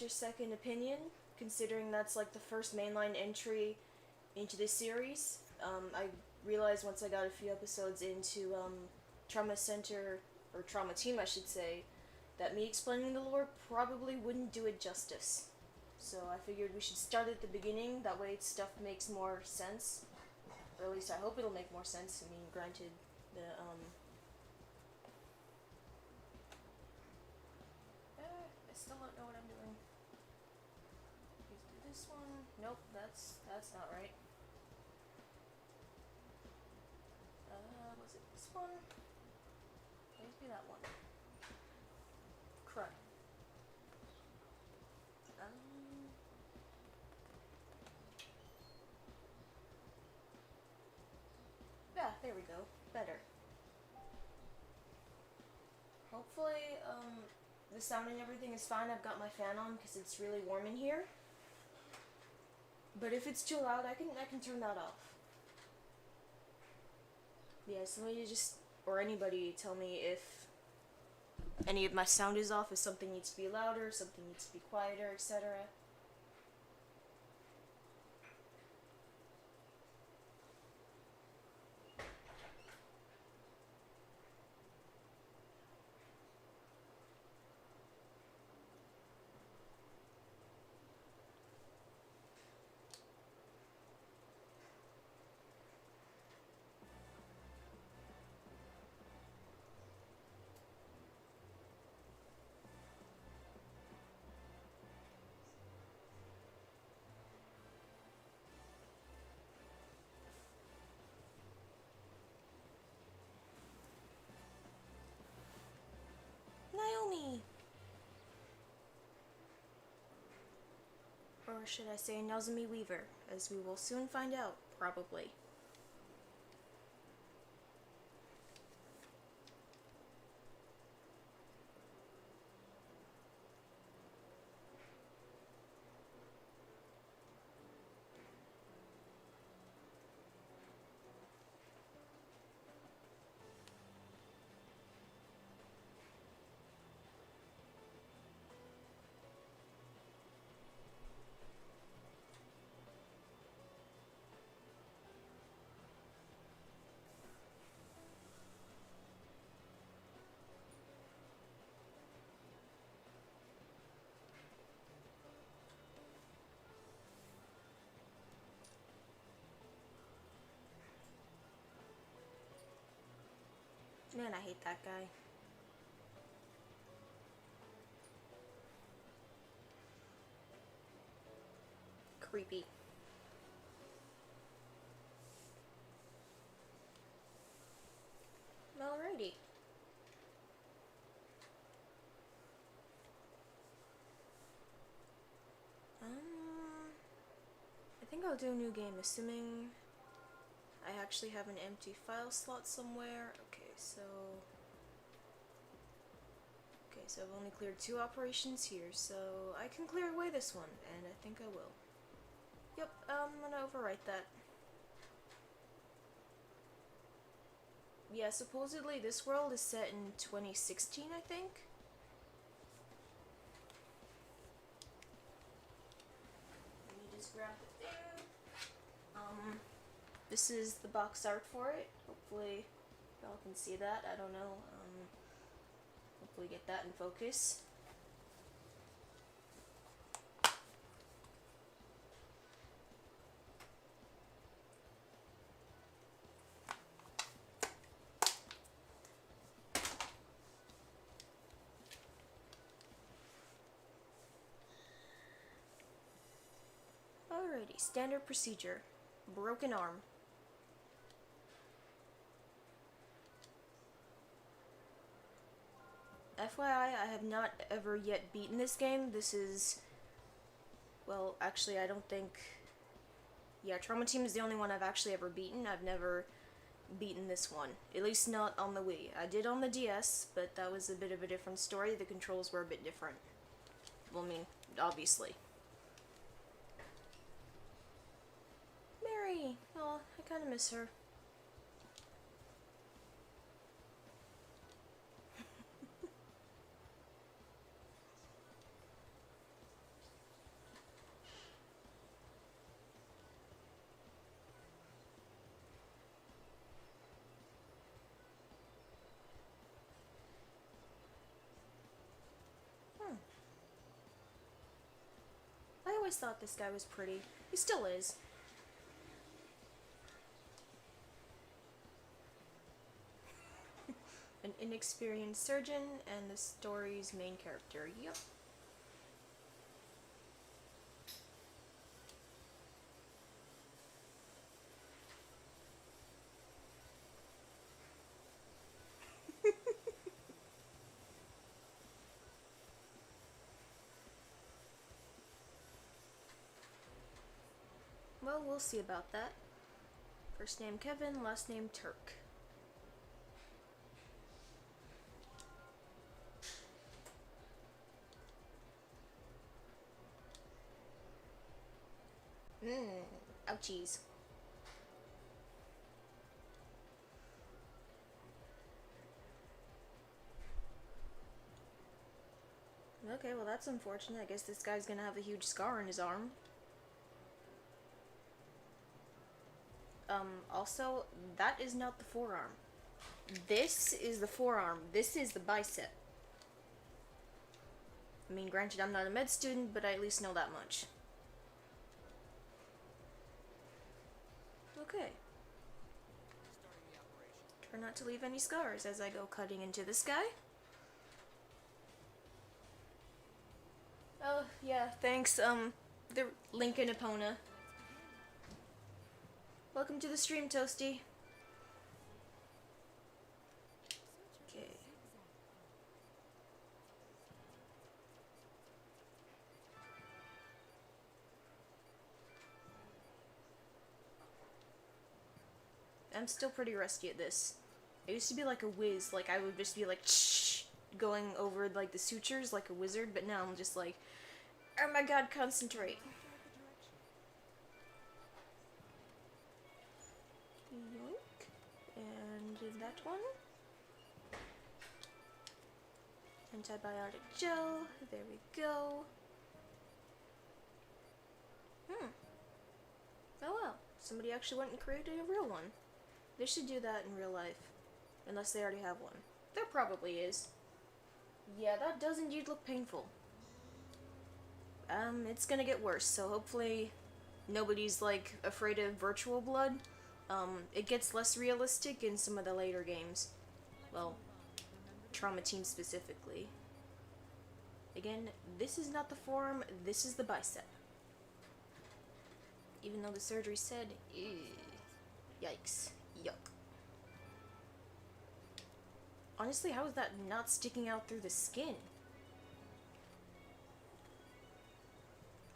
Your second opinion, considering that's like the first mainline entry into this series. I realized once I got a few episodes into Trauma Center, or Trauma Team, I should say, that me explaining the lore probably wouldn't do it justice. So I figured we should start at the beginning, that way stuff makes more sense. Or at least I hope it'll make more sense. I mean, granted, the, I still don't know what I'm doing. Please do this one. Nope, that's not right. Was it this one? Please be that one. Crud. Yeah, there we go. Better. Hopefully, the sound and everything is fine. I've got my fan on because it's really warm in here. But if it's too loud, I can turn that off. Yeah, somebody just, or anybody tell me if any of my sound is off, if something needs to be louder, something needs to be quieter, etc. Naomi! Or should I say Nozomi Weaver, as we will soon find out, probably. Man, I hate that guy. Creepy. Alrighty. I think I'll do a new game, assuming I actually have an empty file slot somewhere. Okay, so I've only cleared 2 operations here, so I can clear away this one, and I think I will. Yep, I'm gonna overwrite that. Yeah, supposedly this world is set in 2016, I think? Let me just grab the thing. This is the box art for it. Hopefully y'all can see that. I don't know. Hopefully get that in focus. Alrighty, standard procedure. Broken arm. FYI, I have not ever yet beaten this game. This is... Well, actually, I don't think... Yeah, Trauma Team is the only one I've actually ever beaten. I've never beaten this one. At least not on the Wii. I did on the DS, but that was a bit of a different story. The controls were a bit different. Well, I mean, obviously. Mary! Oh, I kinda miss her. always thought this guy was pretty. He still is. An inexperienced surgeon and the story's main character. Yep. Well, we'll see about that. First name Kevin, last name Turk. Ouchies. Okay, well that's unfortunate. I guess this guy's gonna have a huge scar on his arm. Also, that is not the forearm. This is the forearm. This is the bicep. I mean, granted, I'm not a med student, but I at least know that much. Okay. Try not to leave any scars as I go cutting into this guy. Oh, yeah, thanks, the Lincoln Epona. Welcome to the stream, Toasty. Okay. I'm still pretty rusty at this. I used to be like a whiz, like I would just be like shh, going over like the sutures like a wizard, but now I'm just like, oh my god, concentrate. Yoink. And that one. Antibiotic gel. There we go. Oh well. Somebody actually went and created a real one. They should do that in real life. Unless they already have one. There probably is. Yeah, that does indeed look painful. It's gonna get worse, so hopefully nobody's, like, afraid of virtual blood. It gets less realistic in some of the later games. Well, Trauma Team specifically. Again, this is not the forearm, this is the bicep. Even though the surgery said, ew, yikes, yuck. Honestly, how is that not sticking out through the skin?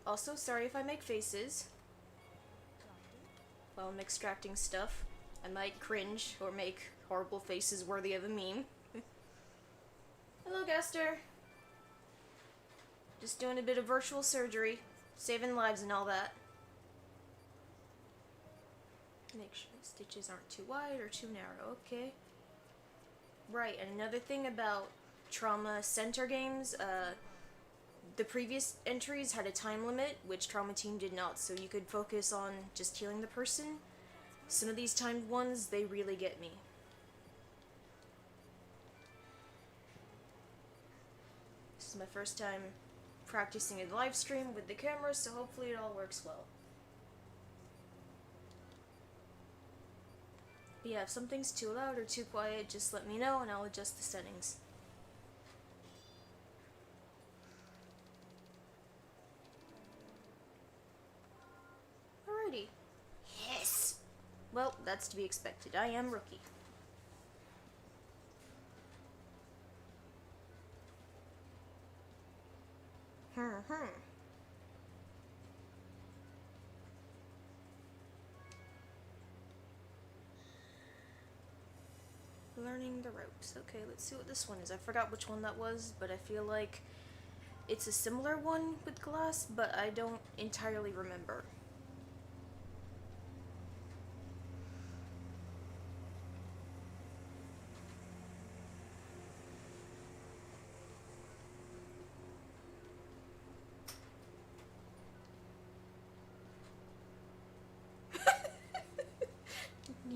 Also, sorry if I make faces while I'm extracting stuff. I might cringe or make horrible faces worthy of a meme. Hello, Gaster. Just doing a bit of virtual surgery, saving lives and all that. Make sure the stitches aren't too wide or too narrow, okay. Right, and another thing about Trauma Center games, the previous entries had a time limit, which Trauma Team did not, so you could focus on just healing the person. Some of these timed ones, they really get me. This is my first time practicing a live stream with the camera, so hopefully it all works well. But yeah, if something's too loud or too quiet, just let me know and I'll adjust the settings. Alrighty. Yes! Well, that's to be expected. I am rookie. Learning the ropes. Okay, let's see what this one is. I forgot which one that was, but I feel like it's a similar one with glass, but I don't entirely remember.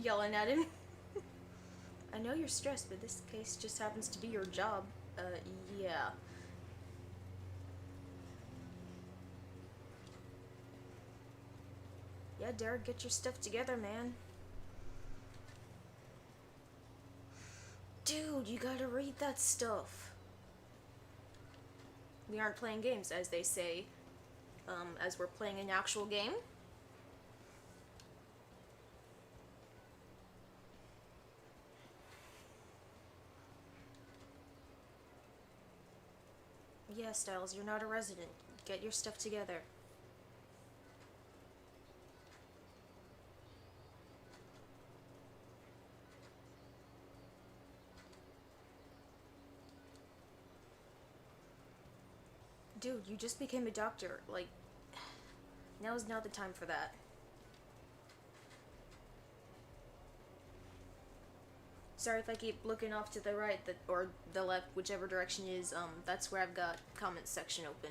Yelling at him. I know you're stressed, but this case just happens to be your job. Yeah. Yeah, Derek, get your stuff together, man. Dude, you gotta read that stuff. We aren't playing games, as they say, as we're playing an actual game. Yeah, Styles, you're not a resident. Get your stuff together. Dude, you just became a doctor. Like, now is not the time for that. Sorry if I keep looking off to the right, or the left, whichever direction is, that's where I've got comments section open.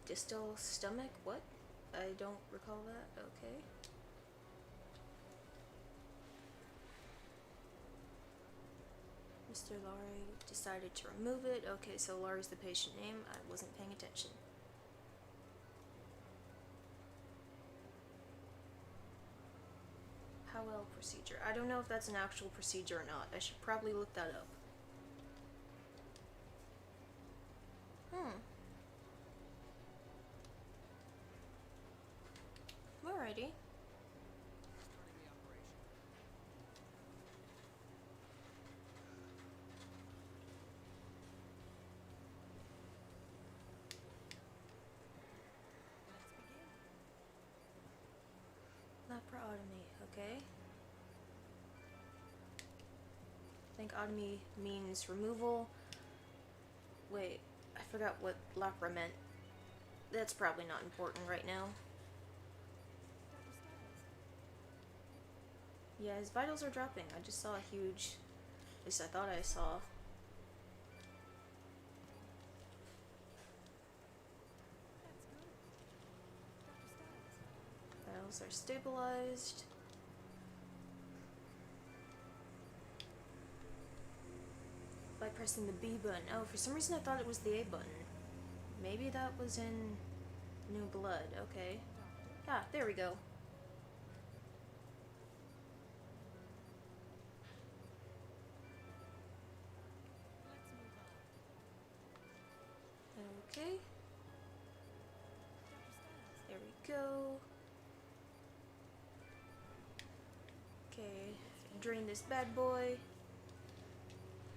Distal stomach? What? I don't recall that. Okay. Mr. Laurie decided to remove it. Okay, so Laurie's the patient name. I wasn't paying attention. Howell procedure. I don't know if that's an actual procedure or not. I should probably look that up. Alrighty. Laparotomy, okay. I think otomy means removal. Wait, I forgot what lapra meant. That's probably not important right now. Yeah, his vitals are dropping. I just saw a huge... At least I thought I saw. Vitals are stabilized. By pressing the B button. Oh, for some reason I thought it was the A button. Maybe that was in New Blood. Okay. Ah, there we go. Okay. There we go. Okay, drain this bad boy.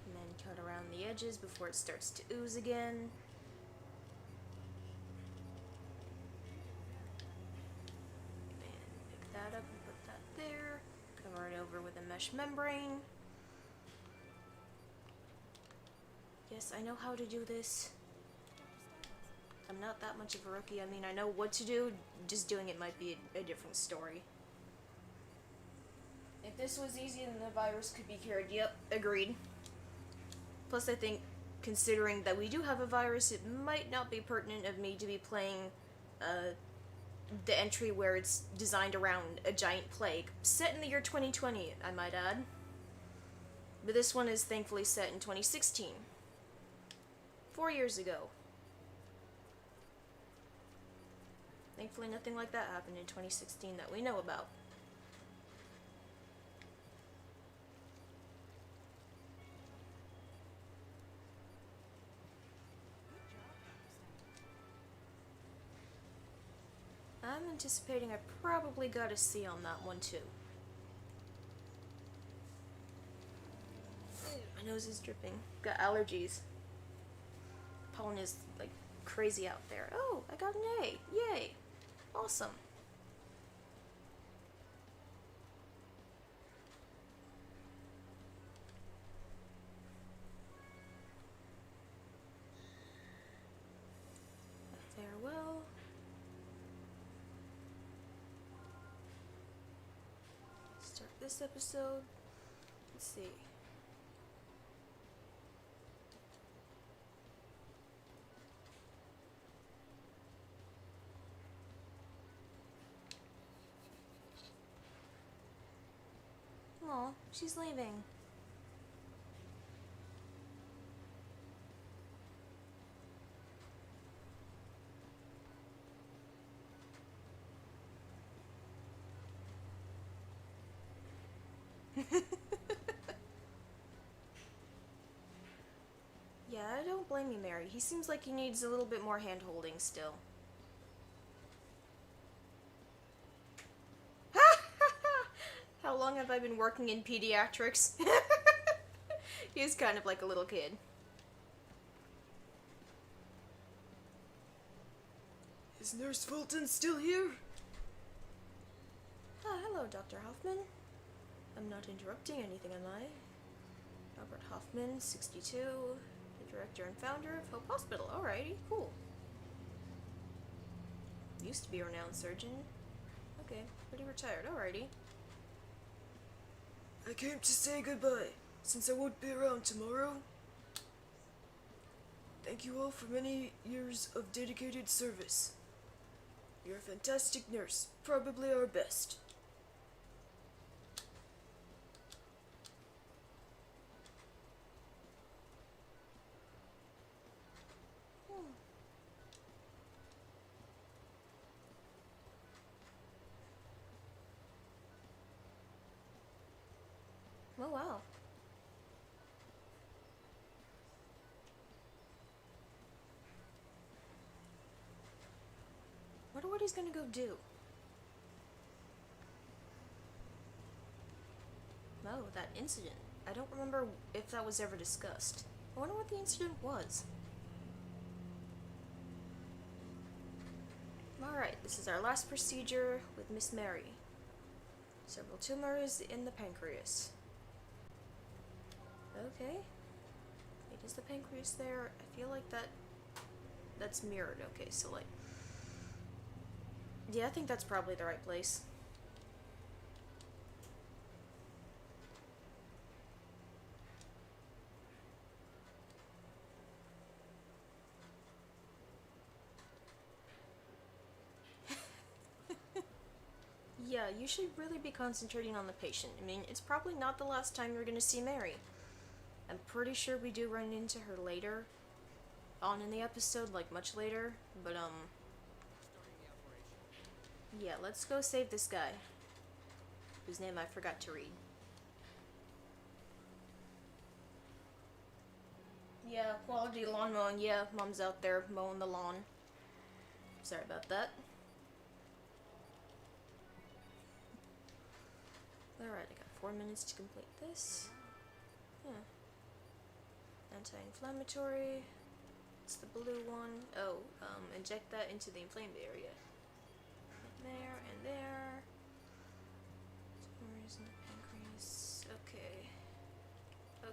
And then turn around the edges before it starts to ooze again. And pick that up and put that there. Cover it over with a mesh membrane. Yes, I know how to do this. I'm not that much of a rookie. I mean, I know what to do, just doing it might be a different story. If this was easy, then the virus could be cured. Yep, agreed. Plus, I think, considering that we do have a virus, it might not be pertinent of me to be playing the entry where it's designed around a giant plague. Set in the year 2020, I might add. But this one is thankfully set in 2016. 4 years ago. Thankfully, nothing like that happened in 2016 that we know about. I'm anticipating I probably got a C on that one too. My nose is dripping. Got allergies. Pollen is like crazy out there. Oh, I got an A. Yay. Awesome. Farewell. Start this episode. Let's see. Aw, she's leaving. Yeah, I don't blame you, Mary. He seems like he needs a little bit more hand-holding still. How long have I been working in pediatrics? He's kind of like a little kid. Is Nurse Fulton still here? Ah, hello, Dr. Hoffman. I'm not interrupting anything, am I? Robert Hoffman, 62, the director and founder of Hope Hospital. Alrighty, cool. Used to be a renowned surgeon. Okay, pretty retired, alrighty. I came to say goodbye, since I won't be around tomorrow. Thank you all for many years of dedicated service. You're a fantastic nurse, probably our best. Oh, wow. Wonder what he's gonna go do. Oh, that incident. I don't remember if that was ever discussed. I wonder what the incident was. Alright, this is our last procedure with Miss Mary. Several tumors in the pancreas. Okay. Wait, is the pancreas there? I feel like that's mirrored. Okay, so like... Yeah, I think that's probably the right place. Yeah, you should really be concentrating on the patient. I mean, it's probably not the last time you're gonna see Mary. I'm pretty sure we do run into her later on in the episode, like much later, but yeah, let's go save this guy, whose name I forgot to read. Yeah, quality lawn mowing. Yeah, Mom's out there mowing the lawn. Sorry about that. Alright, I got 4 minutes to complete this. Huh. Anti-inflammatory. It's the blue one. Oh, inject that into the inflamed area. There and there. Tumors in the pancreas. Okay.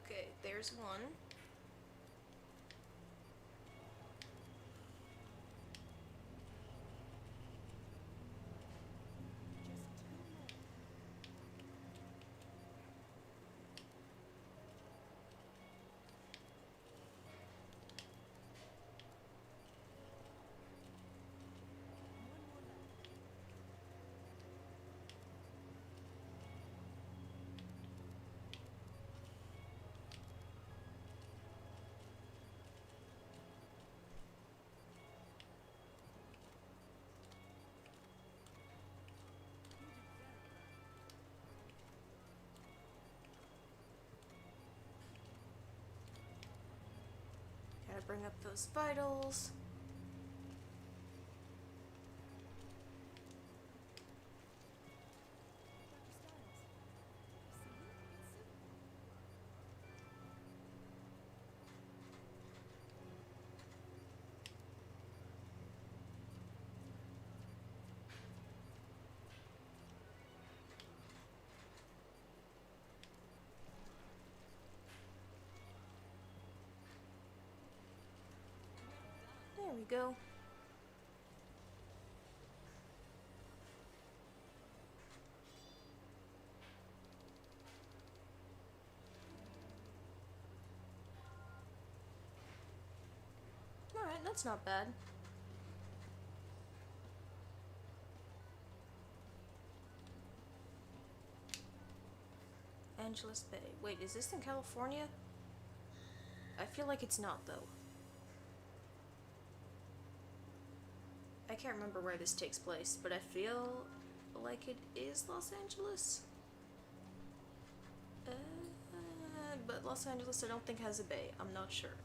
Okay, there's one. Gotta bring up those vitals. There we go. Alright, that's not bad. Angeles Bay. Wait, is this in California? I feel like it's not, though. I can't remember where this takes place, but I feel like it is Los Angeles. But Los Angeles I don't think has a bay. I'm not sure.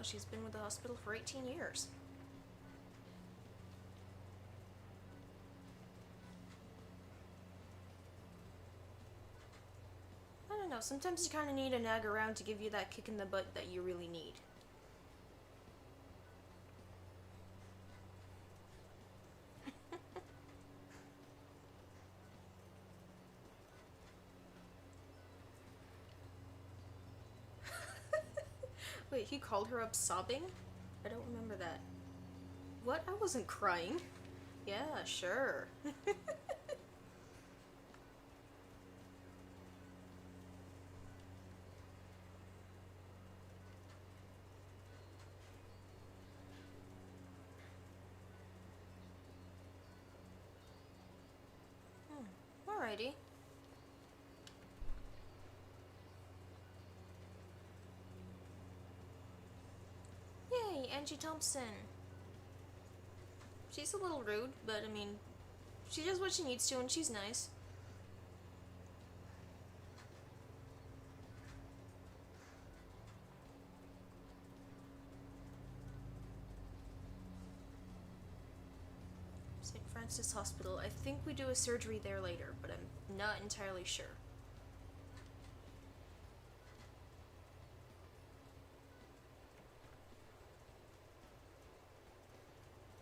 she's been with the hospital for 18 years. I don't know, sometimes you kind of need a nag around to give you that kick in the butt that you really need. Wait, he called her up sobbing? I don't remember that. What? I wasn't crying. Yeah, sure. Alrighty. Yay, Angie Thompson. She's a little rude, but I mean, she does what she needs to and she's nice. St. Francis Hospital. I think we do a surgery there later, but I'm not entirely sure.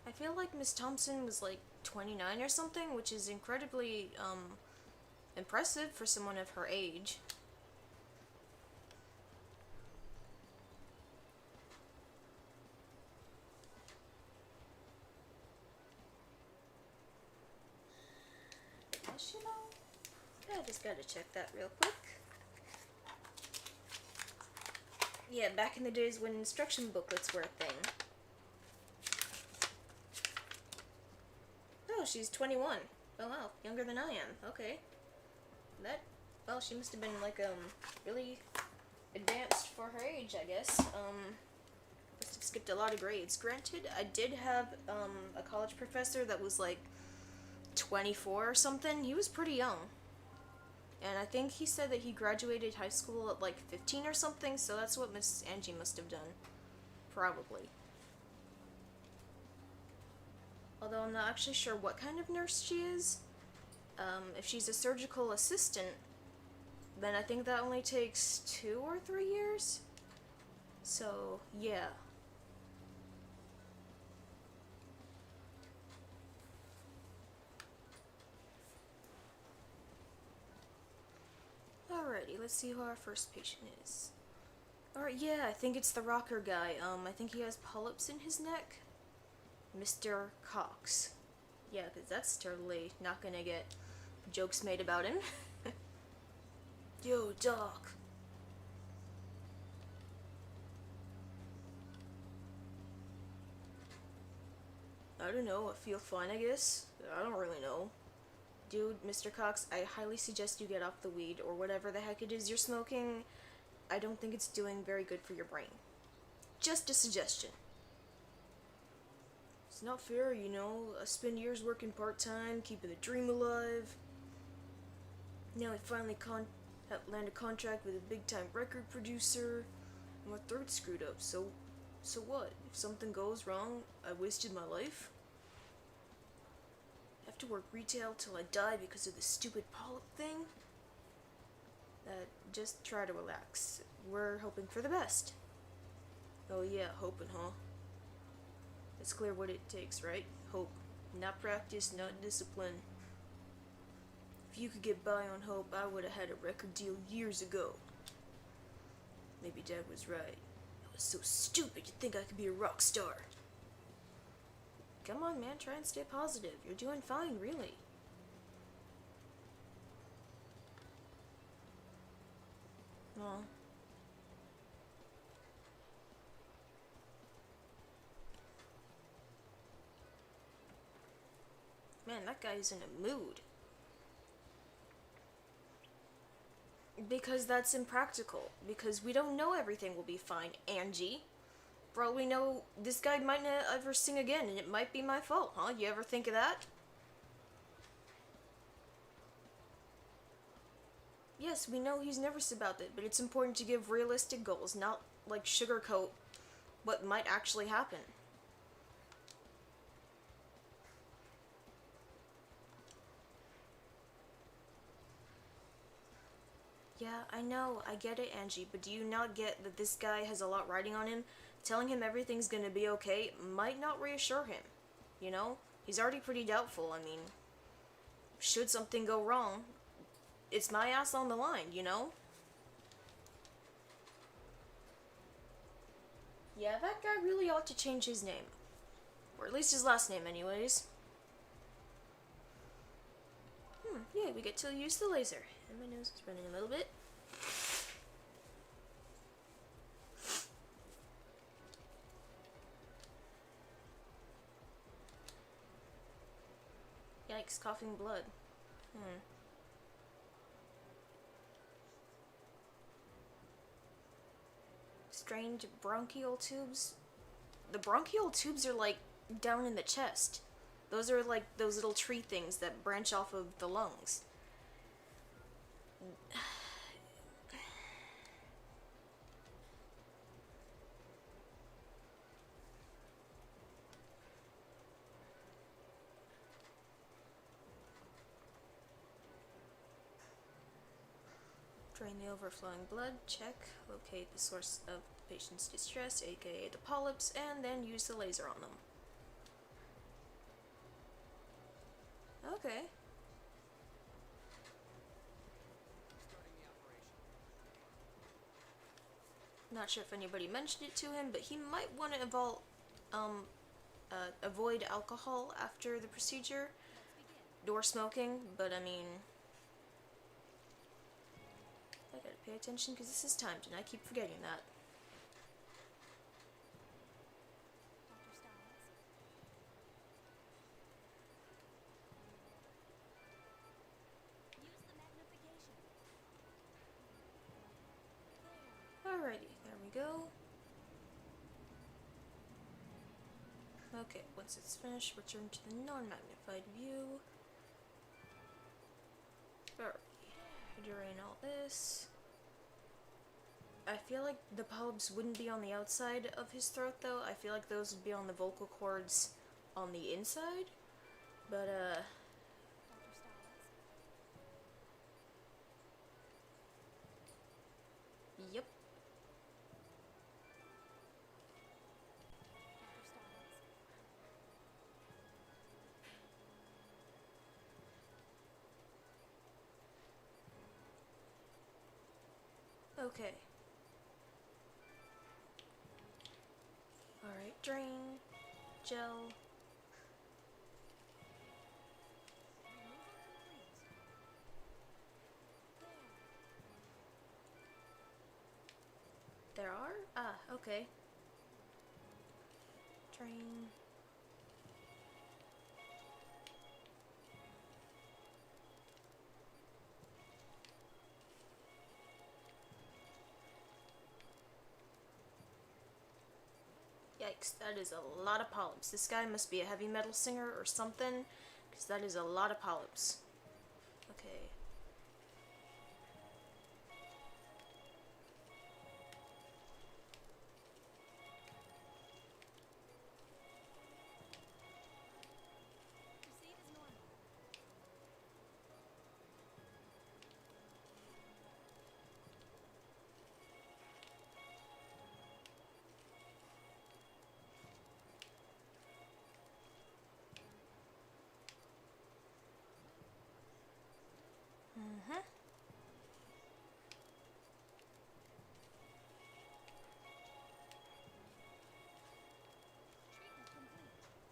I feel like Miss Thompson was like 29 or something, which is incredibly, impressive for someone of her age. Does she know? I just gotta check that real quick. Yeah, back in the days when instruction booklets were a thing. Oh, she's 21. Oh wow, younger than I am. Okay. Well, she must have been like, really advanced for her age, I guess. Must have skipped a lot of grades. Granted, I did have, a college professor that was like 24 or something. He was pretty young. And I think he said that he graduated high school at like 15 or something, so that's what Miss Angie must have done. Probably. Although I'm not actually sure what kind of nurse she is. If she's a surgical assistant, then I think that only takes 2 or 3 years. So, yeah. Alrighty, let's see who our first patient is. Alright, yeah, I think it's the rocker guy. I think he has polyps in his neck. Mr. Cox. Yeah, because that's totally not gonna get jokes made about him. Yo, Doc. I don't know, I feel fine, I guess. I don't really know. Dude, Mr. Cox, I highly suggest you get off the weed or whatever the heck it is you're smoking. I don't think it's doing very good for your brain. Just a suggestion. It's not fair, you know. I spend years working part-time, keeping the dream alive. Now I finally land a contract with a big-time record producer. My throat's screwed up, so what? If something goes wrong, I wasted my life? I have to work retail till I die because of this stupid polyp thing? Just try to relax. We're hoping for the best. Oh yeah, hoping, huh? It's clear what it takes, right? Hope. Not practice, not discipline. If you could get by on hope, I would have had a record deal years ago. Maybe Dad was right. I was so stupid you'd think I could be a rock star. Come on, man, try and stay positive. You're doing fine, really. Aw. Man, that guy's in a mood. Because that's impractical. Because we don't know everything will be fine, Angie. For all we know, this guy might not ever sing again, and it might be my fault, huh? You ever think of that? Yes, we know he's nervous about it, but it's important to give realistic goals, not, like, sugarcoat what might actually happen. Yeah, I know, I get it, Angie, but do you not get that this guy has a lot riding on him? Telling him everything's gonna be okay might not reassure him. You know? He's already pretty doubtful. I mean, should something go wrong, it's my ass on the line, you know? Yeah, that guy really ought to change his name. Or at least his last name, anyways. Yeah, we get to use the laser. And my nose is running a little bit. Yikes, coughing blood. Strained bronchial tubes. The bronchial tubes are like down in the chest. Those are like those little tree things that branch off of the lungs. Drain the overflowing blood, check. Locate the source of the patient's distress, aka the polyps, and then use the laser on them. Okay. Not sure if anybody mentioned it to him, but he might want to avoid alcohol after the procedure, or smoking, but I mean, I gotta pay attention because this is timed and I keep forgetting that. Alrighty, there we go. Okay, once it's finished, return to the non-magnified view. Alright, drain all this. I feel like the polyps wouldn't be on the outside of his throat though. I feel like those would be on the vocal cords on the inside. But yep. Okay. Alright, drain, gel. There are? Ah, okay. Drain. Yikes, that is a lot of polyps. This guy must be a heavy metal singer or something, because that is a lot of polyps. Okay.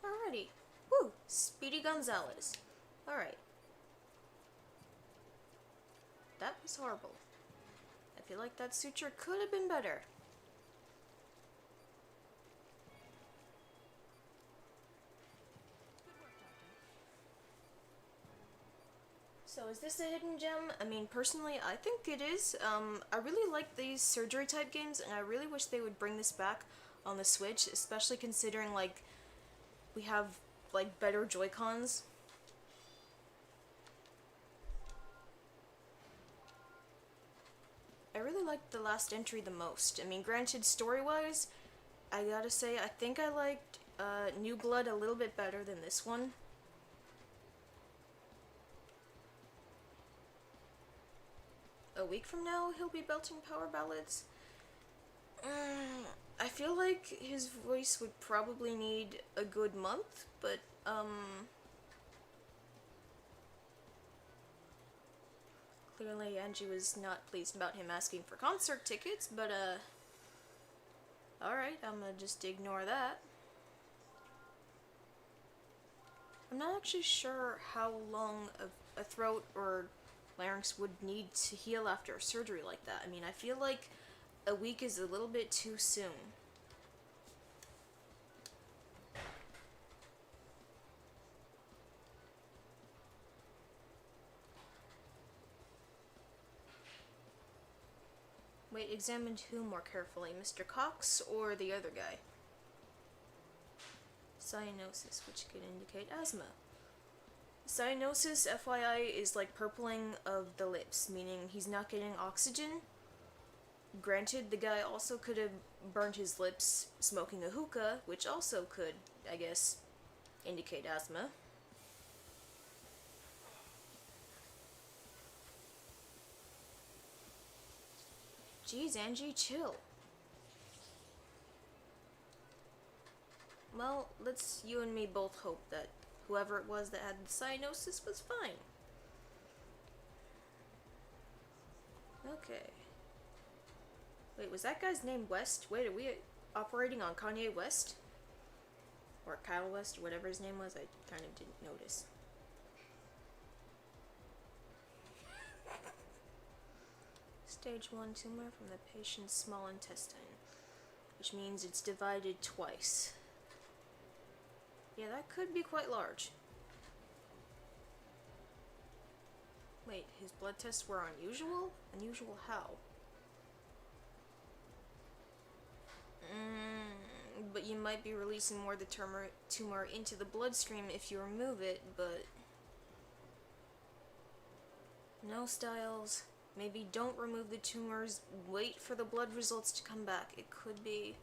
Alrighty. Woo! Speedy Gonzalez. Alright. That was horrible. I feel like that suture could have been better. So is this a hidden gem? I mean, personally, I think it is. I really like these surgery type games, and I really wish they would bring this back on the Switch, especially considering, like, we have, like, better Joy-Cons. I really liked the last entry the most. I mean, granted, story-wise, I gotta say, I think I liked New Blood a little bit better than this one. A week from now, he'll be belting power ballads. I feel like his voice would probably need a good month, but, clearly Angie was not pleased about him asking for concert tickets, but, alright, I'm gonna just ignore that. I'm not actually sure how long a throat or larynx would need to heal after a surgery like that. I mean, I feel like a week is a little bit too soon. Wait, examined who more carefully, Mr. Cox or the other guy? Cyanosis, which could indicate asthma. Cyanosis, FYI, is like purpling of the lips, meaning he's not getting oxygen. Granted, the guy also could have burned his lips smoking a hookah, which also could, I guess, indicate asthma. Jeez, Angie, chill. Well, let's you and me both hope that whoever it was that had the cyanosis was fine. Okay. Wait, was that guy's name West? Wait, are we operating on Kanye West? Or Kyle West, or whatever his name was? I kind of didn't notice. Stage 1 tumor from the patient's small intestine, which means it's divided twice. Yeah, that could be quite large. Wait, his blood tests were unusual? Unusual how? But you might be releasing more of the tumor into the bloodstream if you remove it, but... No, Styles. Maybe don't remove the tumors, wait for the blood results to come back. It could be...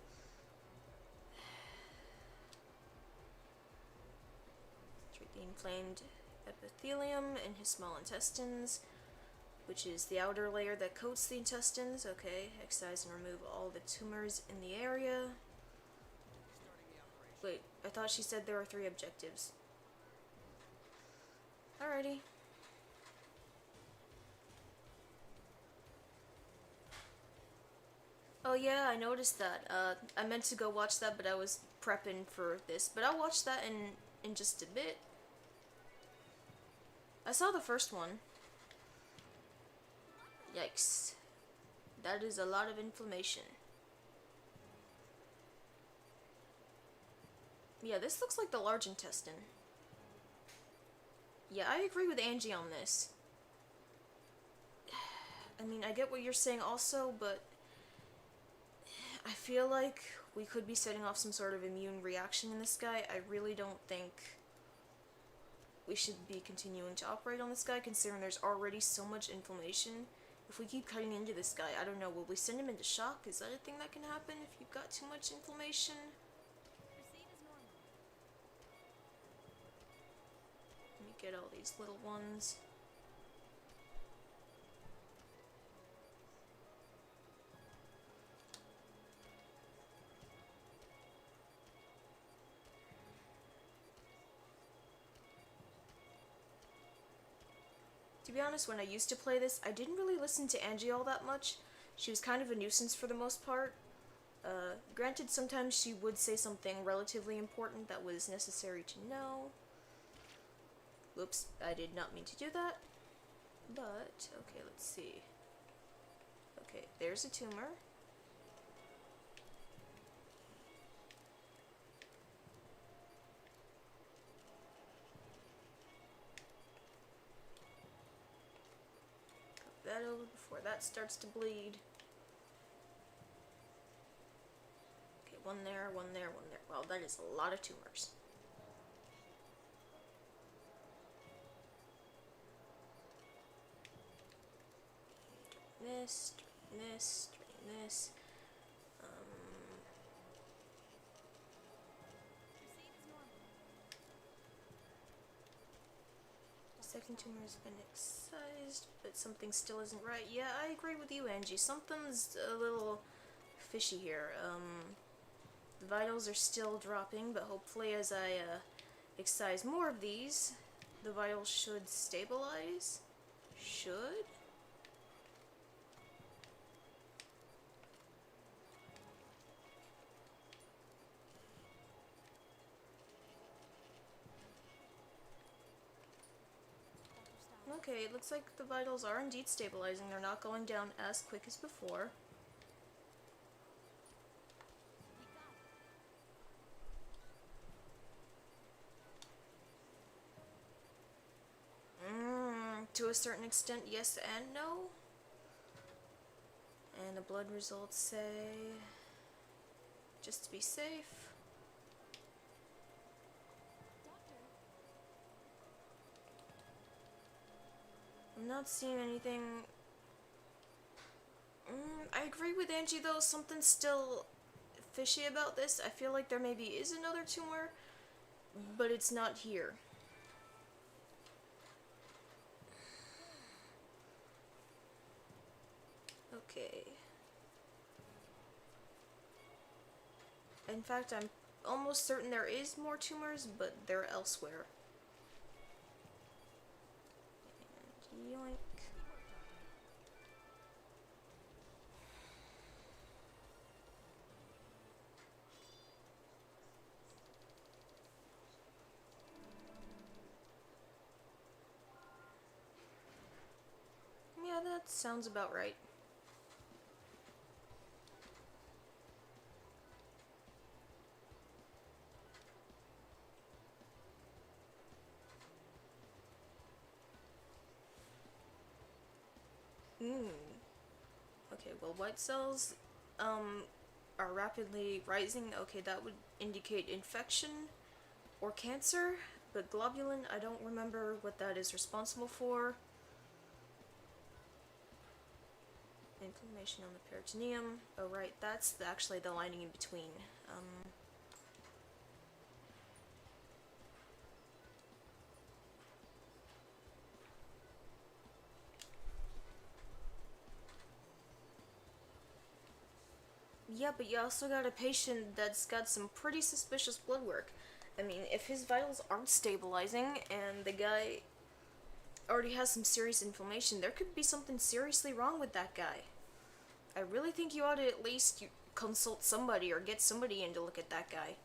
Treat the inflamed epithelium in his small intestines, which is the outer layer that coats the intestines. Okay, excise and remove all the tumors in the area. Wait, I thought she said there were 3 objectives. Alrighty. Oh yeah, I noticed that. I meant to go watch that, but I was prepping for this. But I'll watch that in just a bit. I saw the first one. Yikes. That is a lot of inflammation. Yeah, this looks like the large intestine. Yeah, I agree with Angie on this. I mean, I get what you're saying also, but I feel like we could be setting off some sort of immune reaction in this guy. I really don't think we should be continuing to operate on this guy, considering there's already so much inflammation. If we keep cutting into this guy, I don't know, will we send him into shock? Is that a thing that can happen if you've got too much inflammation? Let me get all these little ones. To be honest, when I used to play this, I didn't really listen to Angie all that much. She was kind of a nuisance for the most part. Granted, sometimes she would say something relatively important that was necessary to know. Whoops, I did not mean to do that. But, okay, let's see. Okay, there's a tumor. Pop that over before that starts to bleed. Okay, one there, one there, one there. Wow, that is a lot of tumors. This, this, this. think tumor has been excised, but something still isn't right. Yeah, I agree with you, Angie. Something's a little fishy here. The vitals are still dropping, but hopefully as I excise more of these, the vitals should stabilize. Should? Okay, it looks like the vitals are indeed stabilizing. They're not going down as quick as before. To a certain extent, yes and no. And the blood results say, just to be safe. I'm not seeing anything. I agree with Angie though, something's still fishy about this. I feel like there maybe is another tumor, but it's not here. Okay. In fact, I'm almost certain there is more tumors, but they're elsewhere. And yoink. Yeah, that sounds about right. Okay, well, white cells, are rapidly rising. Okay, that would indicate infection or cancer, but globulin, I don't remember what that is responsible for. Inflammation on the peritoneum. Oh, right, that's actually the lining in between. Yeah, but you also got a patient that's got some pretty suspicious blood work. I mean, if his vitals aren't stabilizing and the guy already has some serious inflammation, there could be something seriously wrong with that guy. I really think you ought to at least consult somebody or get somebody in to look at that guy.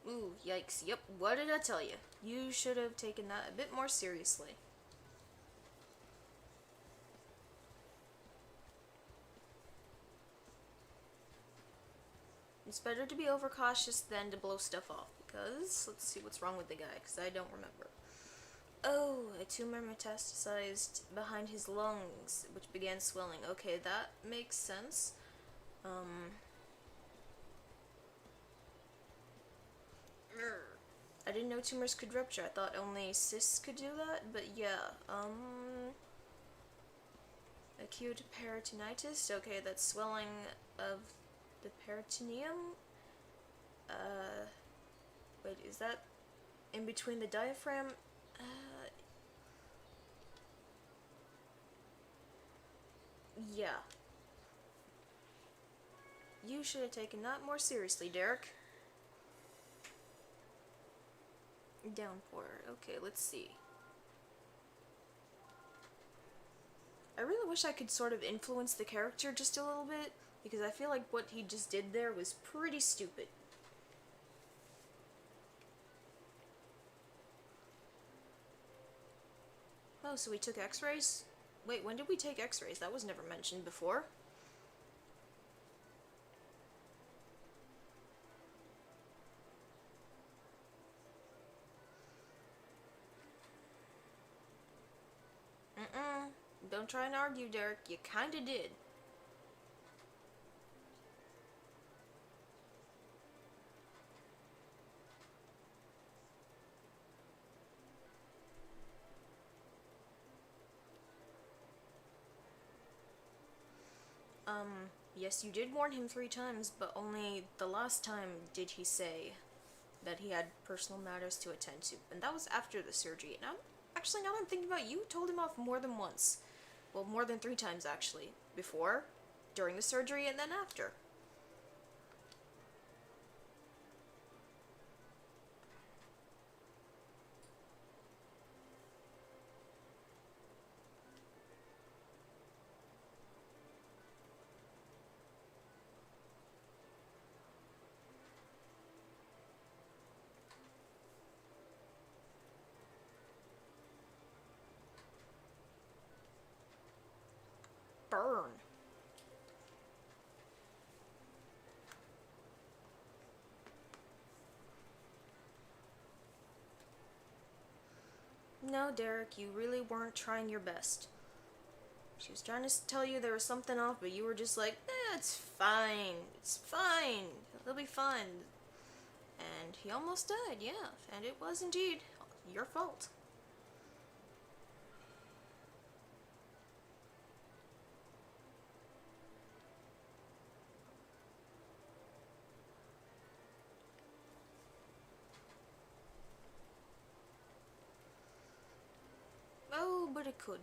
Ooh, yikes. Yep, what did I tell you? You should have taken that a bit more seriously. It's better to be overcautious than to blow stuff off, because let's see what's wrong with the guy, because I don't remember. Oh, a tumor metastasized behind his lungs, which began swelling. Okay, that makes sense. I didn't know tumors could rupture. I thought only cysts could do that, but yeah, acute peritonitis. Okay, that's swelling of the peritoneum. Wait, is that in between the diaphragm? Yeah. You should have taken that more seriously, Derek. Downpour. Okay, let's see. I really wish I could sort of influence the character just a little bit, because I feel like what he just did there was pretty stupid. Oh, so we took x-rays? Wait, when did we take x-rays? That was never mentioned before. Don't try and argue, Derek. You kinda did. Yes, you did warn him 3 times, but only the last time did he say that he had personal matters to attend to, and that was after the surgery. And actually, now that I'm thinking about it, you told him off more than once. Well, more than 3 times, actually. Before, during the surgery, and then after. Burn. No, Derek, you really weren't trying your best. She was trying to tell you there was something off, but you were just like, it's fine. It's fine. It'll be fine. And he almost died, yeah. And it was indeed your fault. Oh, but it could.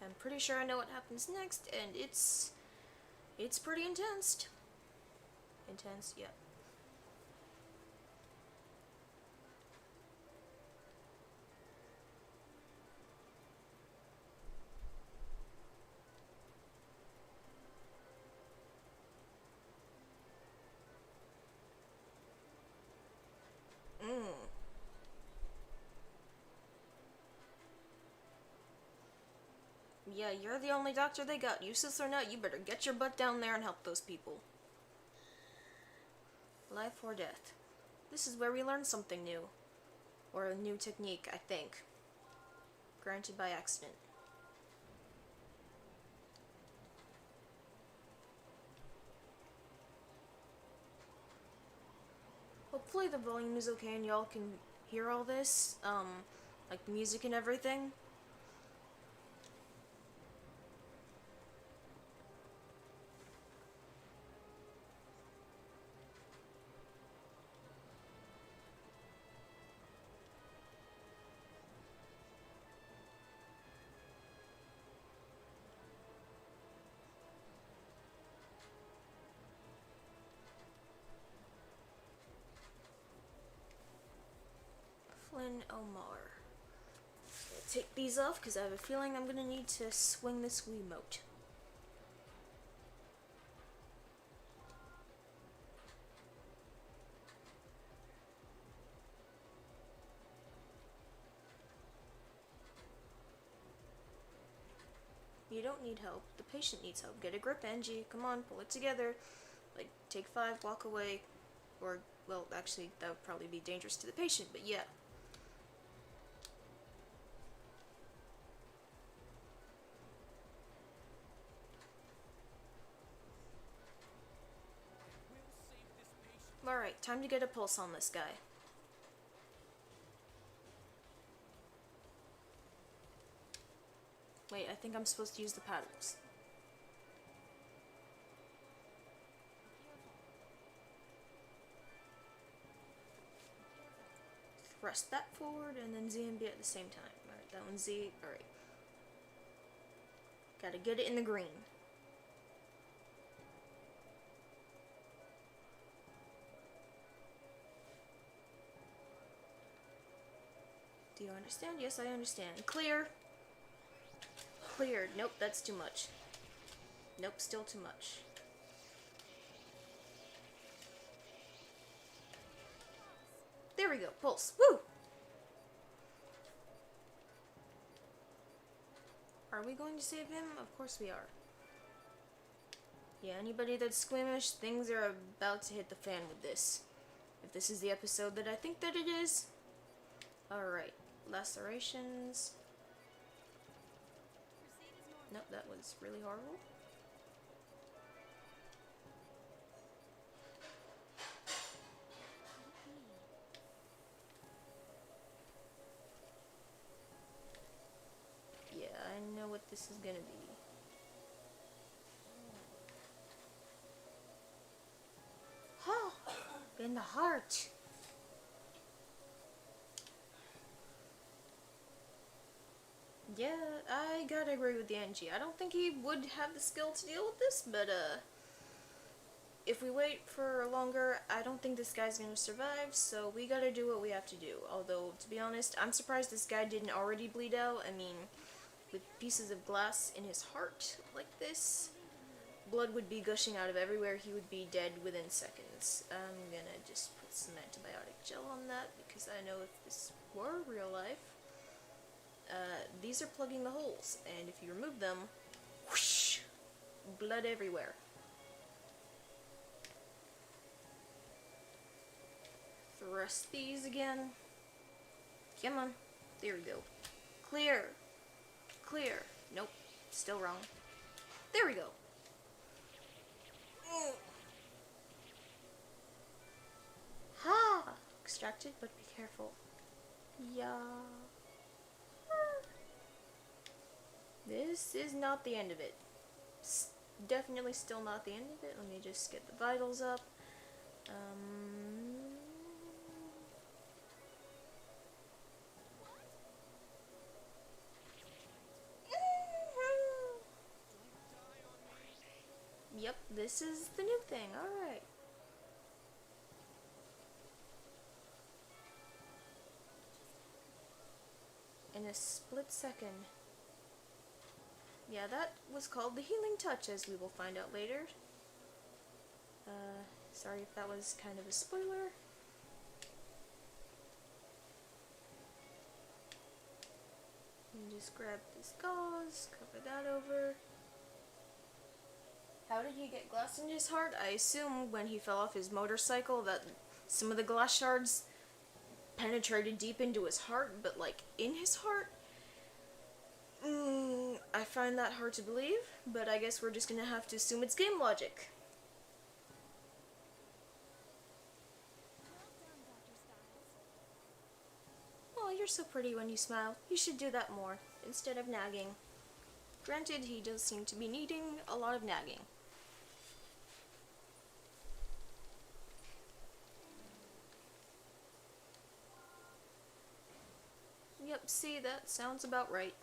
I'm pretty sure I know what happens next, and it's pretty intense. Intense, yeah. Mm. Yeah, you're the only doctor they got. Useless or not, you better get your butt down there and help those people. Life or death. This is where we learn something new. Or a new technique, I think. Granted by accident. Hopefully the volume is okay and y'all can hear all this. Like the music and everything. Flynn Omar. Take these off because I have a feeling I'm gonna need to swing this Wiimote. You don't need help. The patient needs help. Get a grip, Angie. Come on, pull it together. Like, take 5, walk away. Or, well, actually, that would probably be dangerous to the patient, but yeah. Alright, time to get a pulse on this guy. Wait, I think I'm supposed to use the paddles. Thrust that forward and then Z and B at the same time. Alright, that one's Z. Alright. Gotta get it in the green. Do you understand? Yes, I understand. Clear. Cleared. Nope, that's too much. Nope, still too much. There we go. Pulse. Woo! Are we going to save him? Of course we are. Yeah, anybody that's squeamish, things are about to hit the fan with this. If this is the episode that I think that it is. Alright. Lacerations. Nope, that was really horrible. Yeah, I know what this is gonna be. in the heart. Yeah, I gotta agree with the NG. I don't think he would have the skill to deal with this, but if we wait for longer, I don't think this guy's gonna survive, so we gotta do what we have to do. Although, to be honest, I'm surprised this guy didn't already bleed out. I mean, with pieces of glass in his heart like this, blood would be gushing out of everywhere. He would be dead within seconds. I'm gonna just put some antibiotic gel on that, because I know if this were real life, these are plugging the holes, and if you remove them, whoosh, blood everywhere. Thrust these again. Come on. There we go. Clear. Clear. Nope. Still wrong. There we go. Ha! Extracted, but be careful. Yeah. This is not the end of it. Definitely still not the end of it. Let me just get the vitals up. Yep, this is the new thing. Alright. In a split second. Yeah, that was called the healing touch, as we will find out later. Sorry if that was kind of a spoiler. And just grab this gauze, cover that over. How did he get glass in his heart? I assume when he fell off his motorcycle that some of the glass shards penetrated deep into his heart, but like in his heart? I find that hard to believe, but I guess we're just gonna have to assume it's game logic. Oh, you're so pretty when you smile. You should do that more, instead of nagging. Granted, he does seem to be needing a lot of nagging. Yep, see, that sounds about right.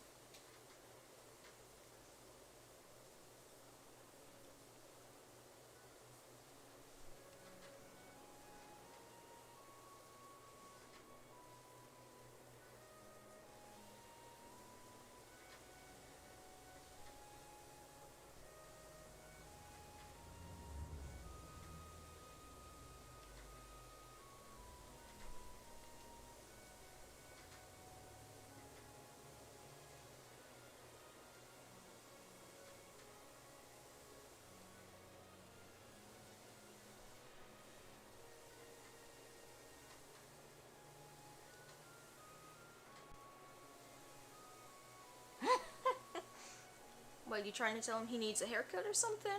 What, you trying to tell him he needs a haircut or something?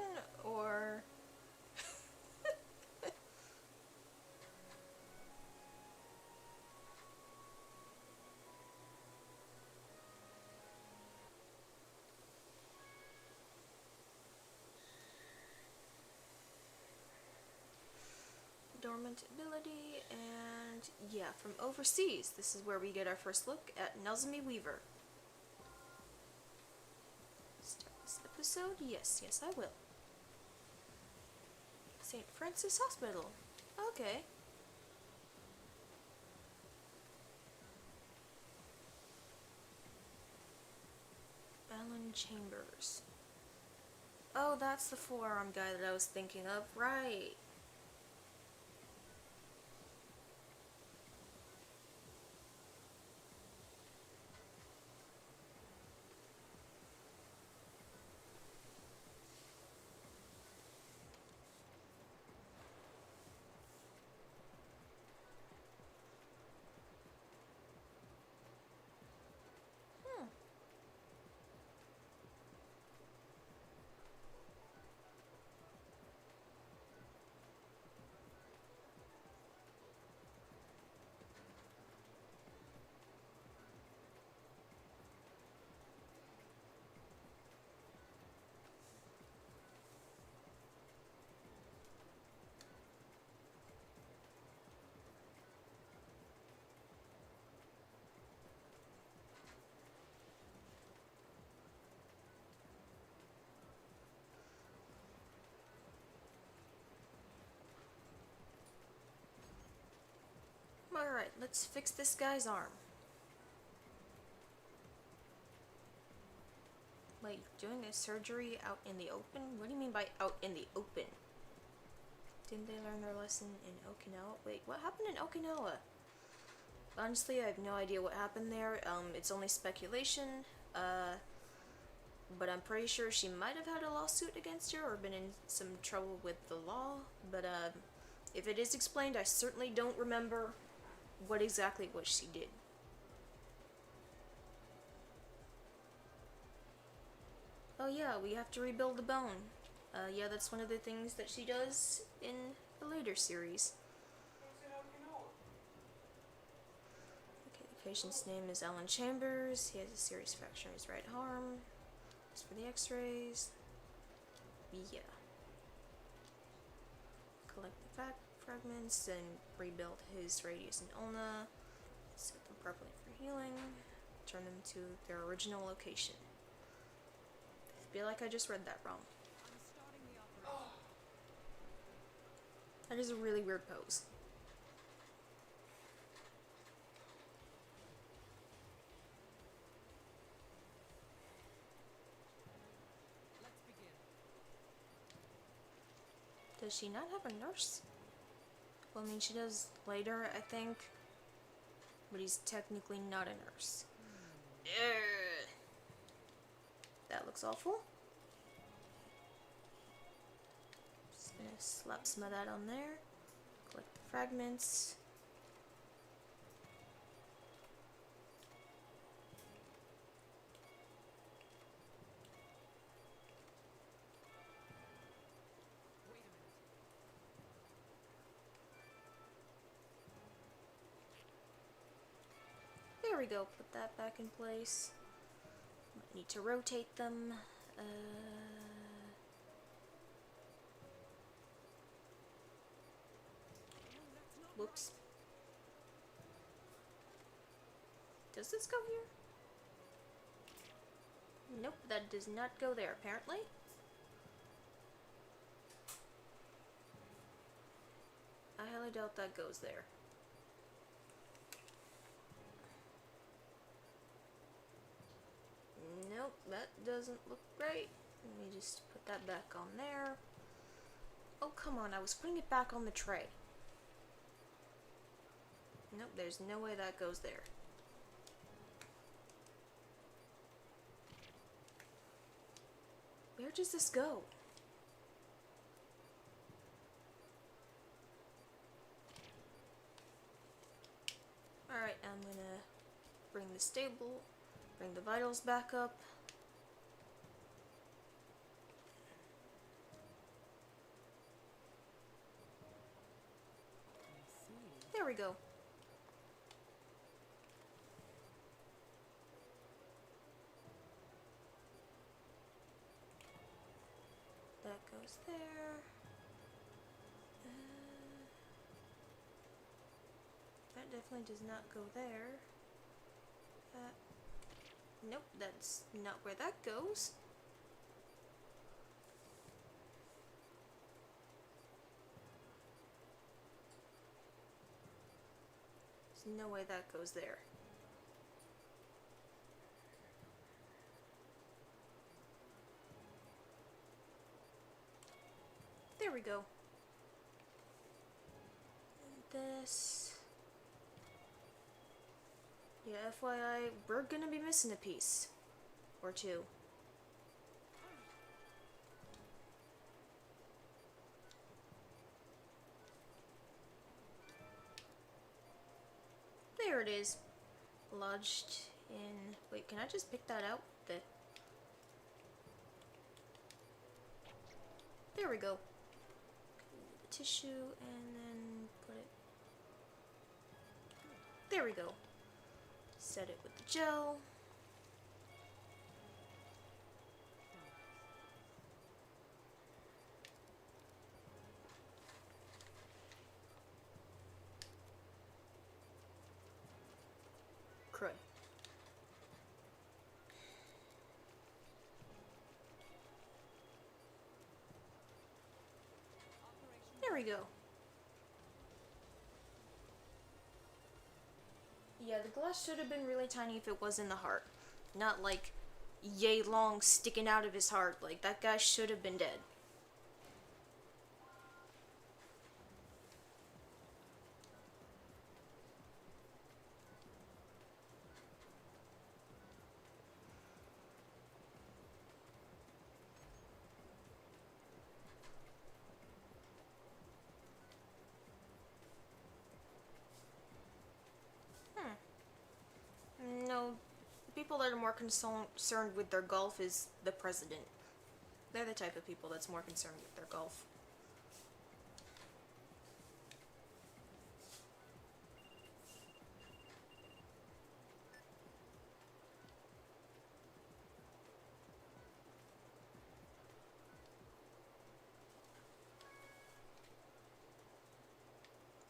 Or... dormant ability, and yeah, from overseas. This is where we get our first look at Nazumi Weaver. Start this episode? Yes, I will. St. Francis Hospital. Okay. Alan Chambers. Oh, that's the forearm guy that I was thinking of. Right. Alright, let's fix this guy's arm. Wait, doing a surgery out in the open? What do you mean by out in the open? Didn't they learn their lesson in Okinawa? Wait, what happened in Okinawa? Honestly, I have no idea what happened there. It's only speculation. But I'm pretty sure she might have had a lawsuit against her or been in some trouble with the law. But, if it is explained, I certainly don't remember what exactly what she did. Oh yeah, we have to rebuild the bone. Yeah, that's one of the things that she does in the later series. Okay, the patient's name is Alan Chambers. He has a serious fracture in his right arm. As for the x-rays, yeah. Collect the fragments and rebuild his radius and ulna. Set them properly for healing. Turn them to their original location. I feel like I just read that wrong. That is a really weird pose. Does she not have a nurse? Well, I mean, she does later, I think. But he's technically not a nurse. Ugh. That looks awful. Just gonna slap some of that on there. Collect the fragments. There we go. Put that back in place. Might need to rotate them. Whoops. Does this go here? Nope, that does not go there, apparently. I highly doubt that goes there. Nope, that doesn't look right. Let me just put that back on there. Oh, come on, I was putting it back on the tray. Nope, there's no way that goes there. Where does this go? Alright, I'm gonna bring the stable, bring the vitals back up. There we go. That goes there. That definitely does not go there. Nope, that's not where that goes. There's no way that goes there. There we go. And this... Yeah, FYI, we're gonna be missing a piece. Or two. There it is. Lodged in... Wait, can I just pick that out? There we go. The tissue, and then put it... There we go. Set it with the gel. Crud. There we go. Yeah, the glass should have been really tiny if it was in the heart. Not like yay long sticking out of his heart. Like, that guy should have been dead. No, people that are more concerned with their golf is the president. They're the type of people that's more concerned with their golf.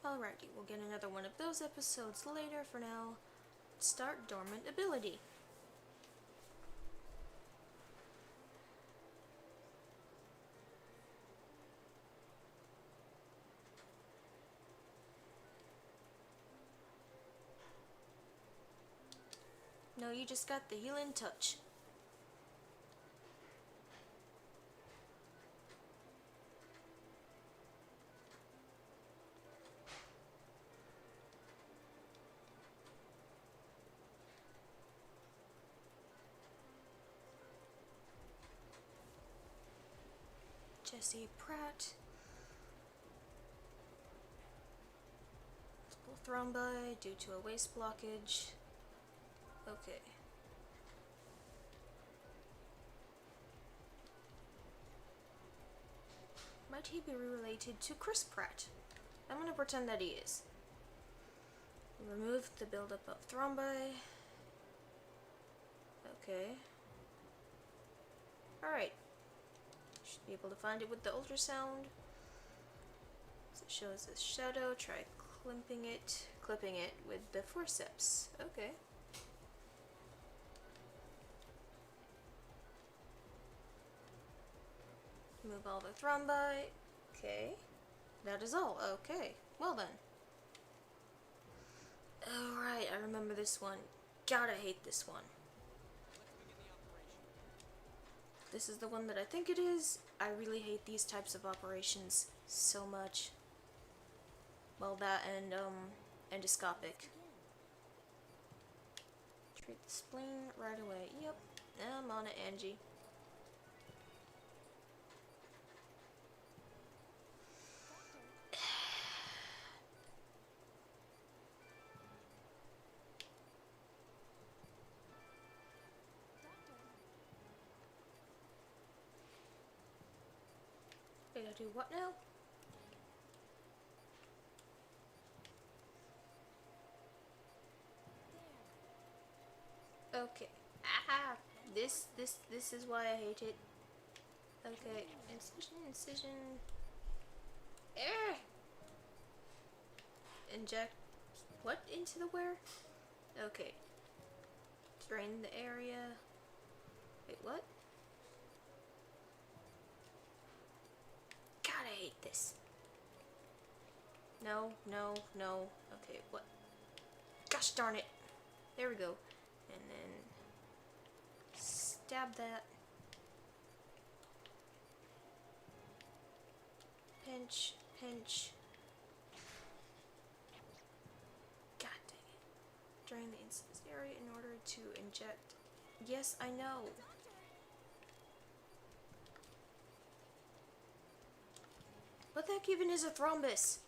Alrighty, we'll get another one of those episodes later. For now, start dormant ability. No, you just got the healing touch. Jesse Pratt. Multiple thrombi due to a waste blockage. Okay. Might he be related to Chris Pratt? I'm gonna pretend that he is. Remove the buildup of thrombi. Okay. Alright. Should be able to find it with the ultrasound. So it shows a shadow. Try clipping it with the forceps. Okay. Move all the thrombi. Okay. That is all. Okay. Well then. Alright, I remember this one. Gotta hate this one. This is the one that I think it is. I really hate these types of operations so much. Well, that and, endoscopic. Treat the spleen right away. Yep. I'm on it, Angie. I gotta do what now? Okay. Ah! This is why I hate it. Okay. Incision. Eh! Inject what into the where? Okay. Drain the area. Wait, what? God, I hate this. No. Okay, what? Gosh darn it. There we go. And then stab that. Pinch. God dang it. Drain the incised area in order to inject. Yes, I know. What the heck even is a thrombus?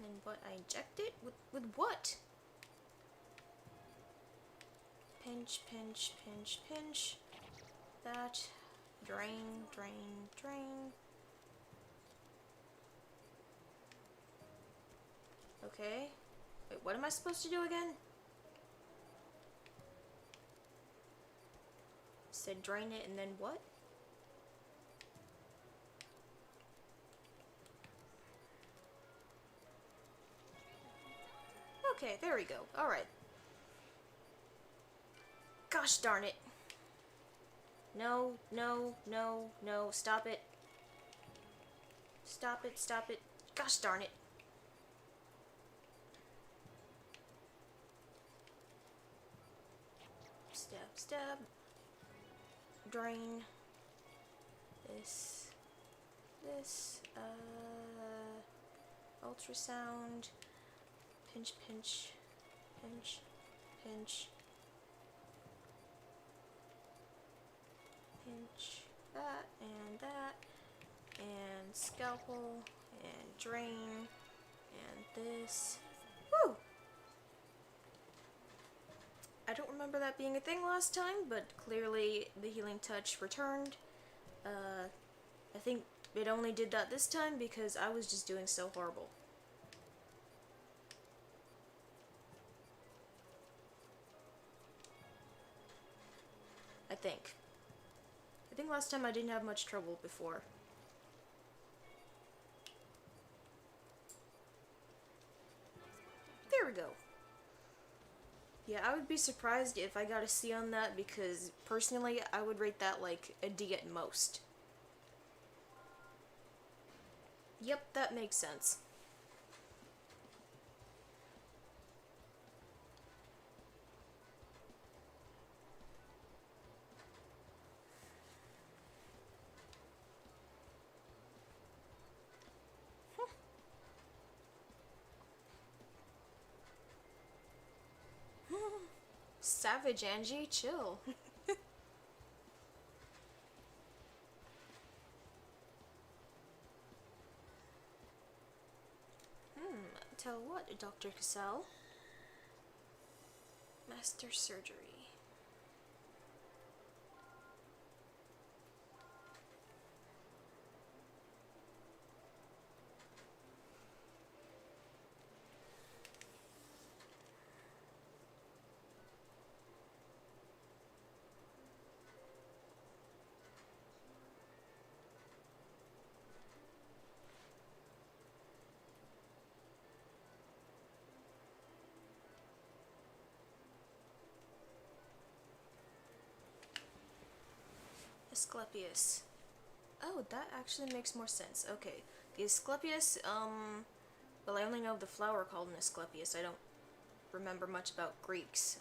And what, I inject it? With what? Pinch. That. Drain. Okay. Wait, what am I supposed to do again? Said drain it and then what? Okay, there we go. Alright. Gosh darn it. No. Stop it. Stop it. Gosh darn it. Stab, stab. Drain. This. Ultrasound. Pinch, pinch. Pinch, pinch. Pinch that, and scalpel, and drain, and this. Woo! I don't remember that being a thing last time, but clearly the healing touch returned. I think it only did that this time because I was just doing so horrible. I think last time I didn't have much trouble before. There we go. Yeah, I would be surprised if I got a C on that because personally I would rate that like a D at most. Yep, that makes sense. Savage Angie, chill. Tell what, Dr. Cassell? Master Surgery. Asclepius. Oh, that actually makes more sense. Okay. The Asclepius, well, I only know the flower called an Asclepius. I don't remember much about Greeks.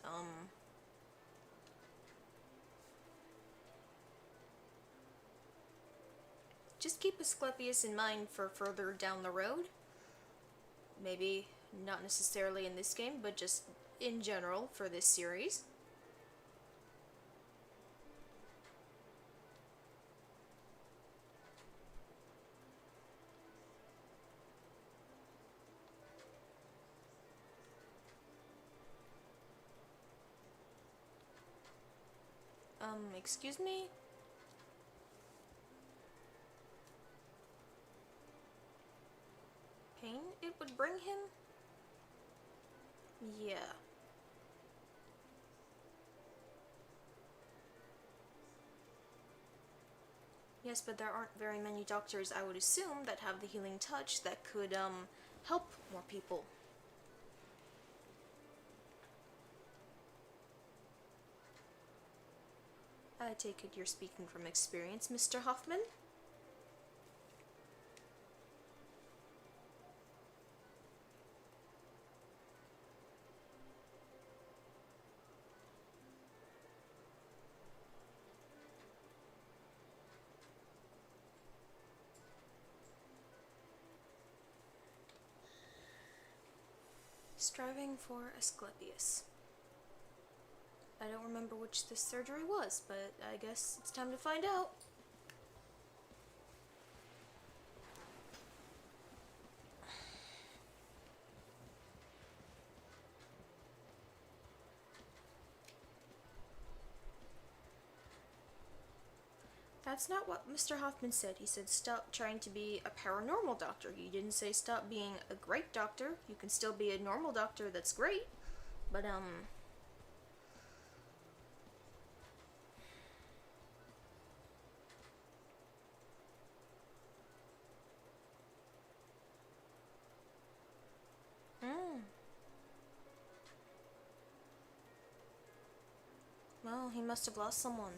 Just keep Asclepius in mind for further down the road. Maybe not necessarily in this game, but just in general for this series. Excuse me? Pain it would bring him? Yeah. Yes, but there aren't very many doctors, I would assume, that have the healing touch that could, help more people. I take it you're speaking from experience, Mr. Hoffman? Striving for Asclepius. I don't remember which this surgery was, but I guess it's time to find out. That's not what Mr. Hoffman said. He said stop trying to be a paranormal doctor. He didn't say stop being a great doctor. You can still be a normal doctor that's great, but well, he must have lost someone.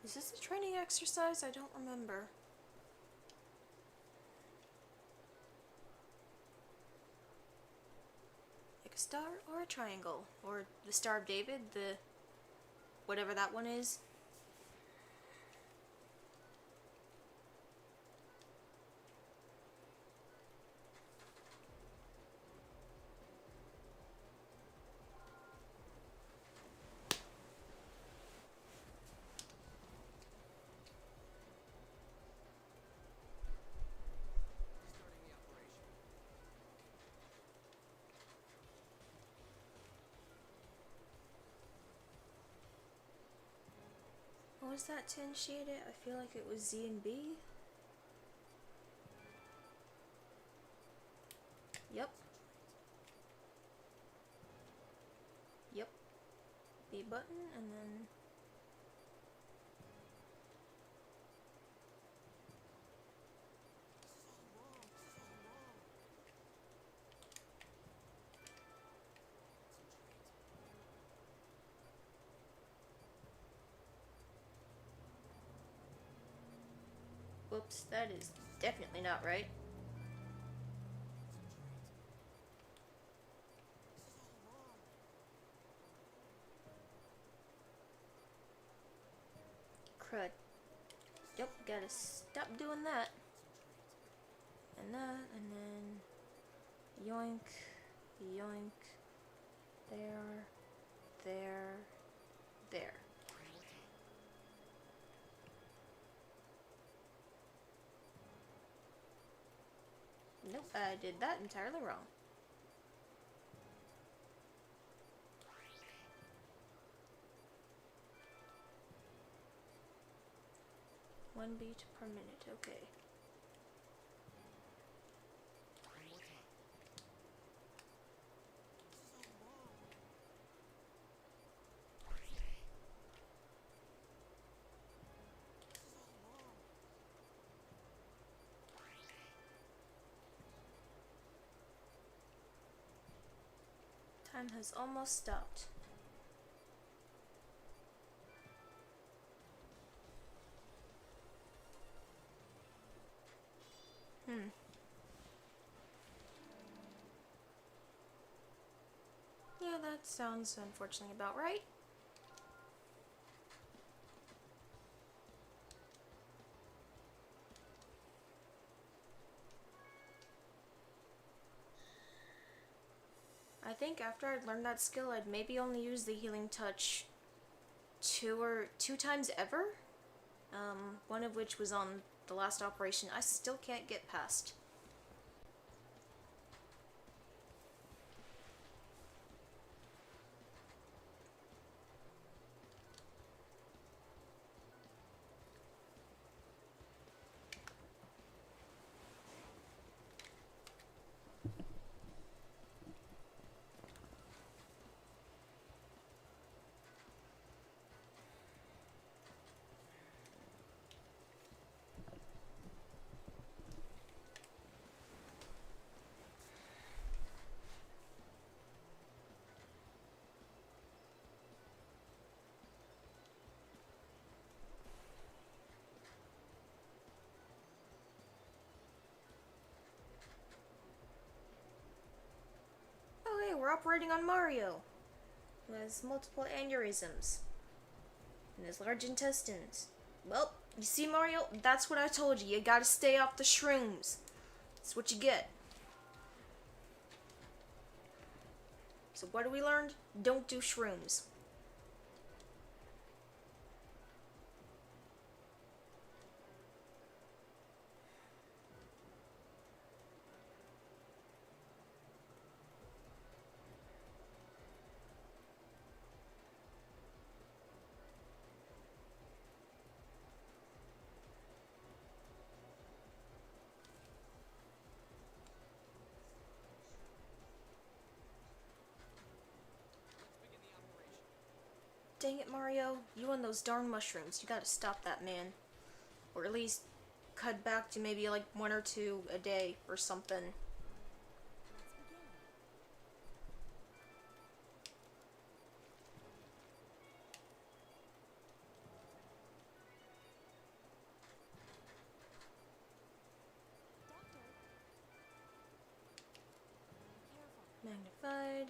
Is this a training exercise? I don't remember. Like a star or a triangle? Or the Star of David? The... whatever that one is. What was that 10 shaded? I feel like it was Z and B. Yep. Yep. B button and then... Whoops, that is definitely not right. Crud. Yep, gotta stop doing that. And that, and then... yoink, yoink. There, there, there. Nope, I did that entirely wrong. One beat per minute, okay. Time has almost stopped. Yeah, that sounds unfortunately about right. I think after I'd learned that skill, I'd maybe only use the healing touch two times ever. One of which was on the last operation. I still can't get past. Oh hey, we're operating on Mario, who has multiple aneurysms in his large intestines. Well, you see Mario? That's what I told you. You gotta stay off the shrooms. That's what you get. So what have we learned? Don't do shrooms. Dang it, Mario. You and those darn mushrooms. You gotta stop that, man. Or at least cut back to maybe like 1 or 2 a day or something. magnified,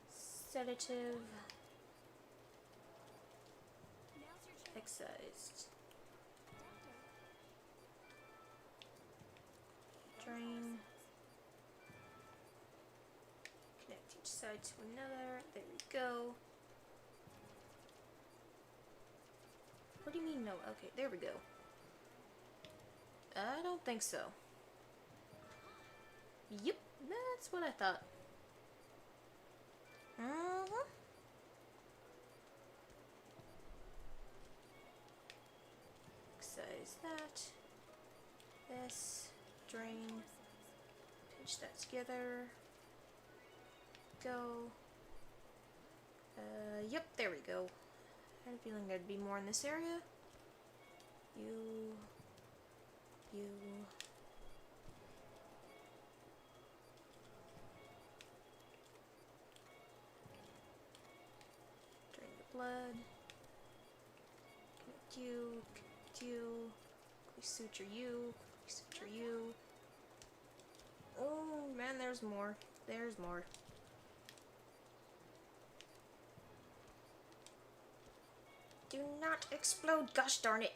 sedative, excised, drain, connect each side to another, there we go. What do you mean no? Okay, there we go. I don't think so. Yep, that's what I thought. Excise that. This. Drain. Pinch that together. Go. Yep, there we go. I had a feeling there'd be more in this area. You. Drain the blood. Connect you. Quickly suture you. Quickly suture you. Oh man, there's more. There's more. Do not explode, gosh darn it.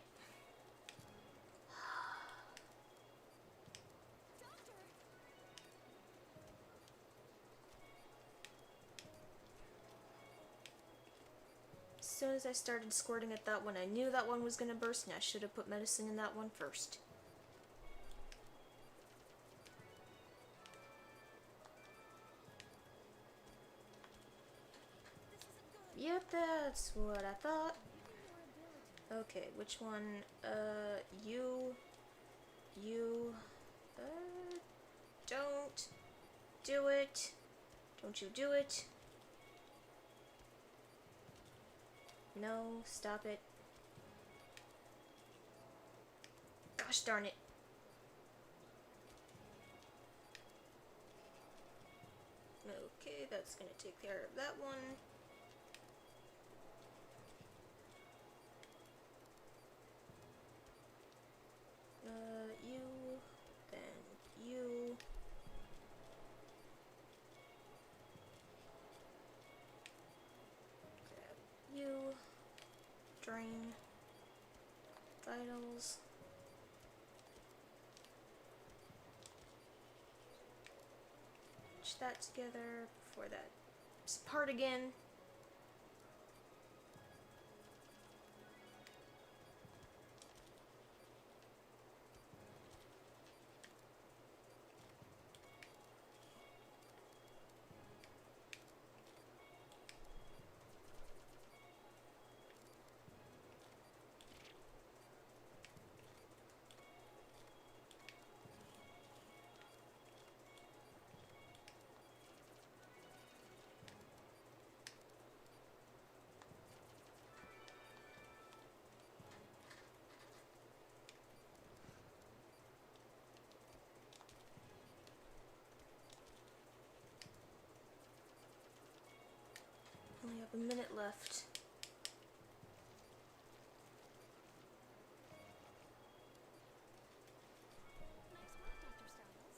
As soon as I started squirting at that one, I knew that one was gonna burst, and I should have put medicine in that one first. Yep, that's what I thought. Okay, which one? You, don't do it. Don't you do it. No, stop it. Gosh darn it. Okay, that's gonna take care of that one. You, then you. Grab you. Drain. Vitals. Pinch that together before that part again. Only have a minute left.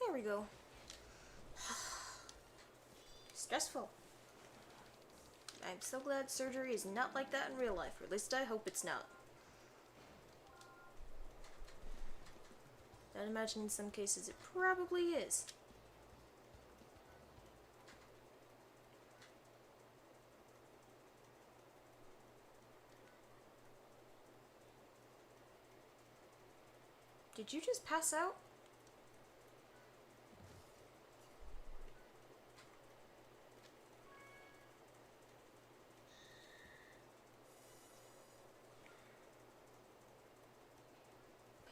There we go. Stressful. I'm so glad surgery is not like that in real life, or at least I hope it's not. I'd imagine in some cases it probably is. Did you just pass out?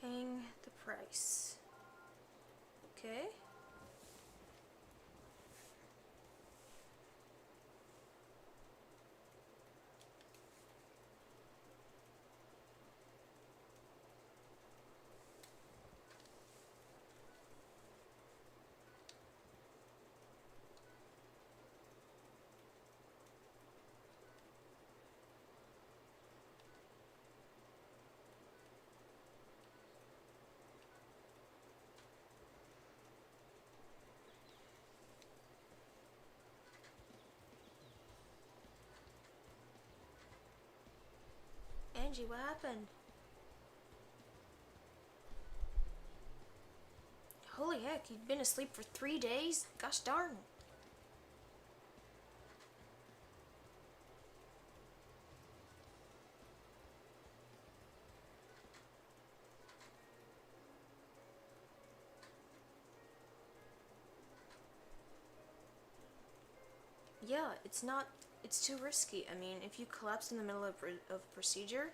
Paying the price. Okay. Angie, what happened? Holy heck, you'd been asleep for 3 days? Gosh darn. Yeah, it's too risky. I mean, if you collapsed in the middle of procedure,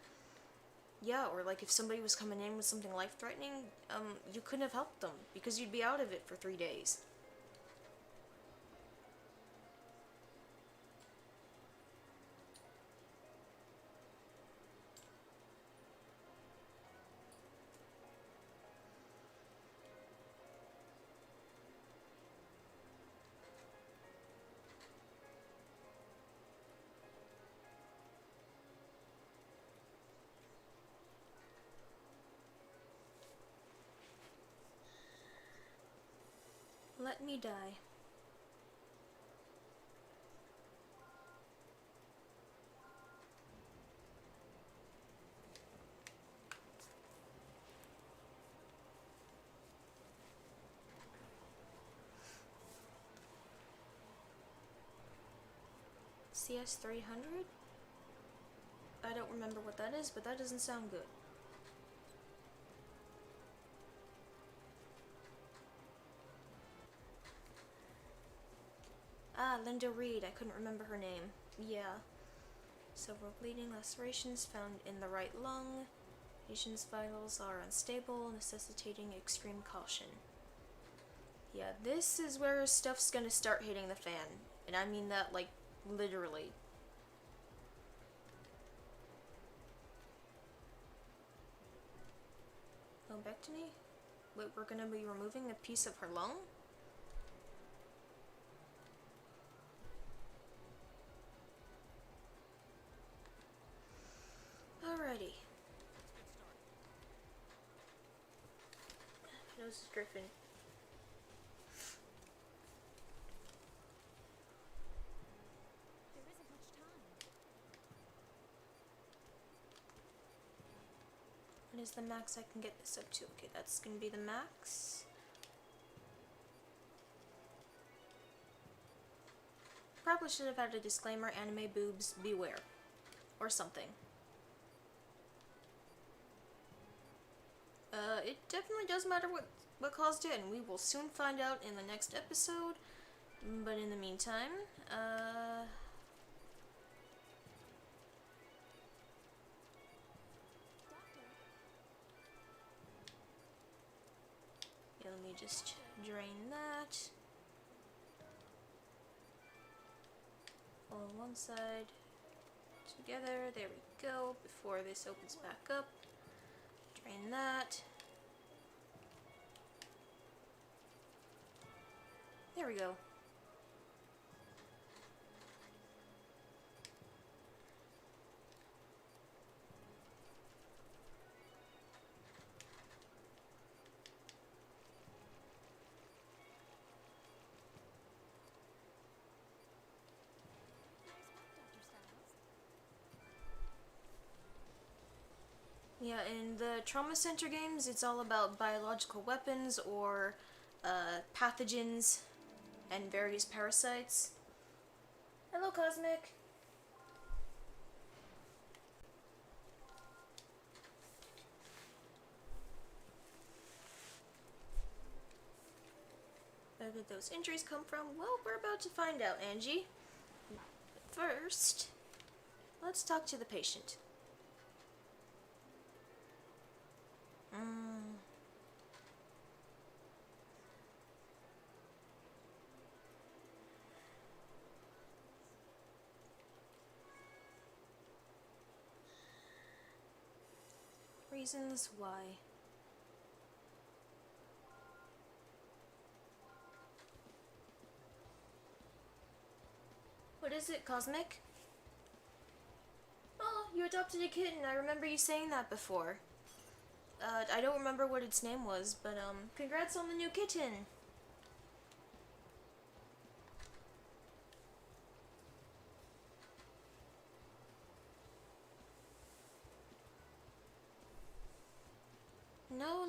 yeah, or like if somebody was coming in with something life-threatening, you couldn't have helped them because you'd be out of it for 3 days. Let me die. CS300? I don't remember what that is, but that doesn't sound good. Ah, Linda Reed. I couldn't remember her name. Yeah. Several bleeding lacerations found in the right lung. Patient's vitals are unstable, necessitating extreme caution. Yeah, this is where stuff's gonna start hitting the fan. And I mean that, like, literally. Lumpectomy? Wait, we're gonna be removing a piece of her lung? Alrighty. Nose is Griffin. There isn't much time. What is the max I can get this up to? Okay, that's gonna be the max. Probably should have had a disclaimer, anime boobs, beware. Or something. It definitely does matter what caused it, and we will soon find out in the next episode. But in the meantime, yeah, let me just drain that. All on one side, together, there we go, before this opens back up. Drain that. There we go. Yeah, in the Trauma Center games, it's all about biological weapons or pathogens and various parasites. Hello, Cosmic. Where did those injuries come from? Well, we're about to find out, Angie. First, let's talk to the patient. Reasons why. What is it, Cosmic? Oh, you adopted a kitten. I remember you saying that before. I don't remember what its name was, but, congrats on the new kitten.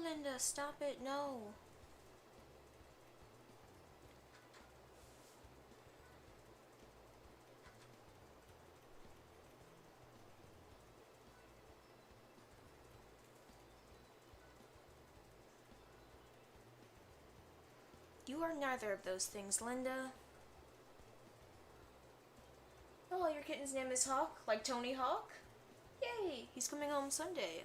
Linda, stop it, no. You are neither of those things, Linda. Oh, your kitten's name is Hawk, like Tony Hawk? Yay, he's coming home Sunday.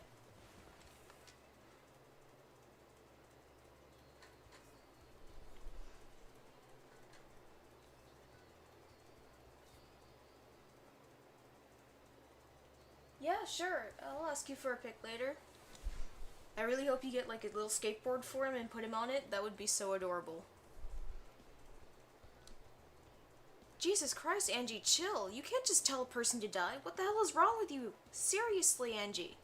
Yeah, sure. I'll ask you for a pic later. I really hope you get like a little skateboard for him and put him on it. That would be so adorable. Jesus Christ, Angie, chill. You can't just tell a person to die. What the hell is wrong with you? Seriously, Angie.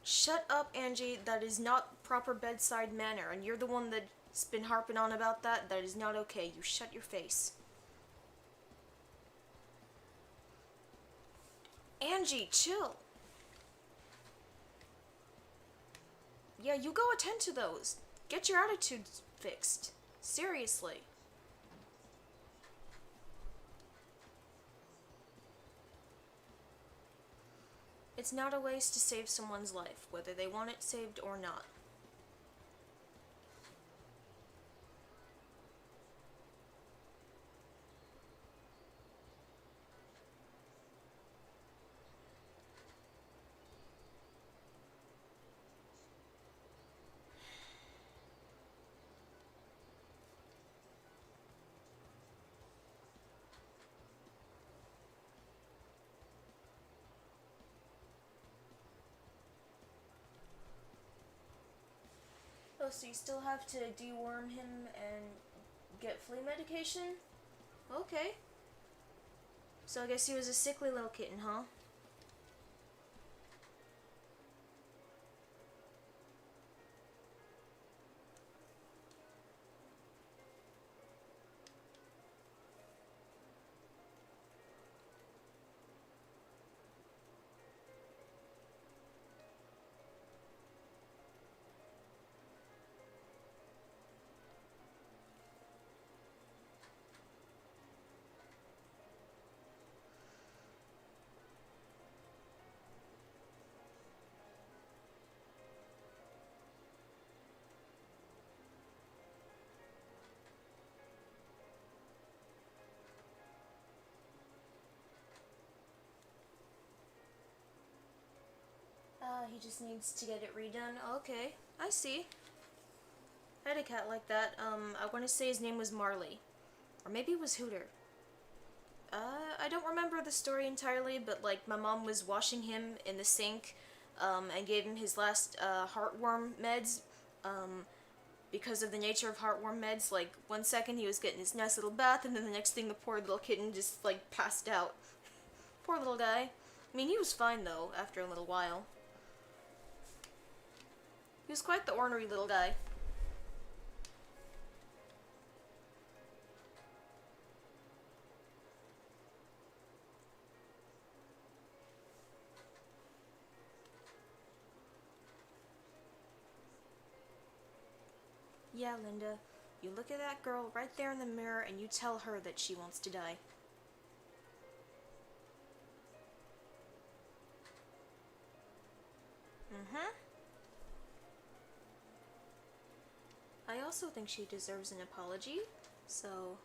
Shut up, Angie. That is not proper bedside manner, and you're the one that's been harping on about that. That is not okay. You shut your face. Angie, chill. Yeah, you go attend to those. Get your attitude fixed. Seriously. It's not a waste to save someone's life, whether they want it saved or not. Oh, so you still have to deworm him and get flea medication? Okay. So I guess he was a sickly little kitten, huh? He just needs to get it redone. Okay, I see. I had a cat like that. I want to say his name was Marley. Or maybe it was Hooter. I don't remember the story entirely, but like my mom was washing him in the sink, and gave him his last heartworm meds, because of the nature of heartworm meds. Like 1 second he was getting his nice little bath, and then the next thing the poor little kitten just like passed out. Poor little guy. I mean, he was fine though after a little while. He was quite the ornery little guy. Yeah, Linda, you look at that girl right there in the mirror and you tell her that she wants to die. Mm-hmm. I also think she deserves an apology, so...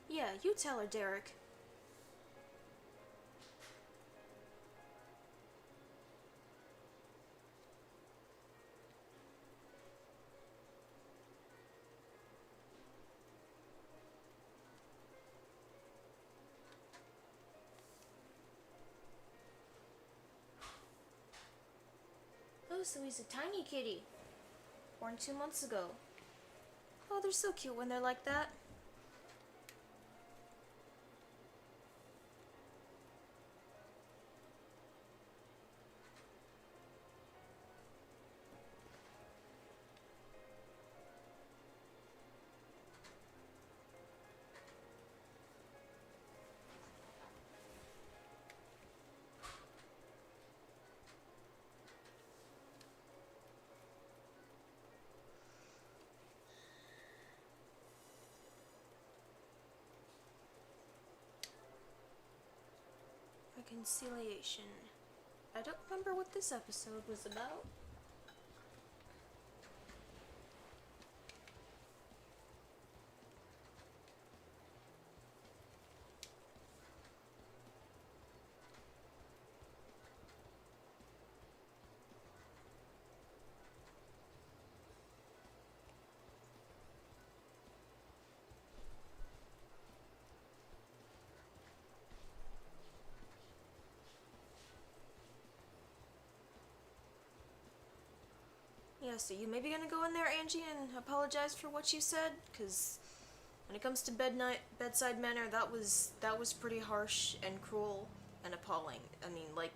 Yeah, you tell her, Derek. Oh, so he's a tiny kitty. Born 2 months ago. Oh, they're so cute when they're like that. Reconciliation. I don't remember what this episode was about. Yeah, so you maybe gonna go in there, Angie, and apologize for what you said? Because when it comes to bedside manner, that was pretty harsh and cruel and appalling. I mean, like,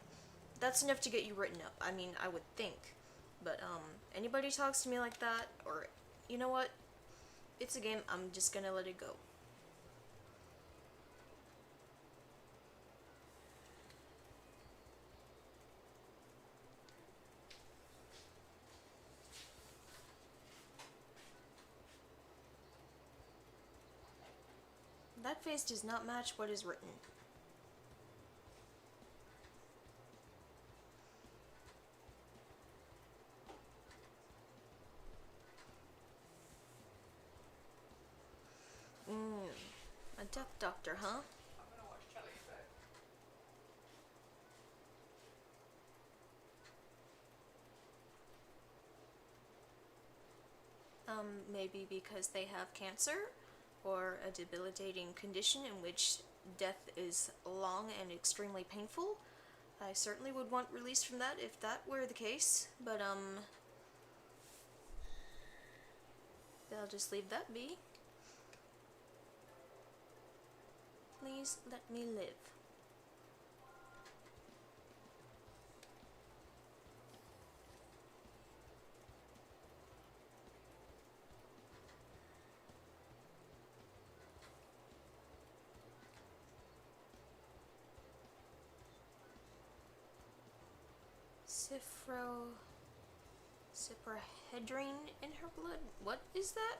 that's enough to get you written up. I mean, I would think. But, anybody talks to me like that, or, you know what? It's a game, I'm just gonna let it go. That face does not match what is written. A death doctor, huh? Maybe because they have cancer, or a debilitating condition in which death is long and extremely painful. I certainly would want release from that if that were the case, but, I'll just leave that be. Please let me live. Cyprohedrine in her blood? What is that?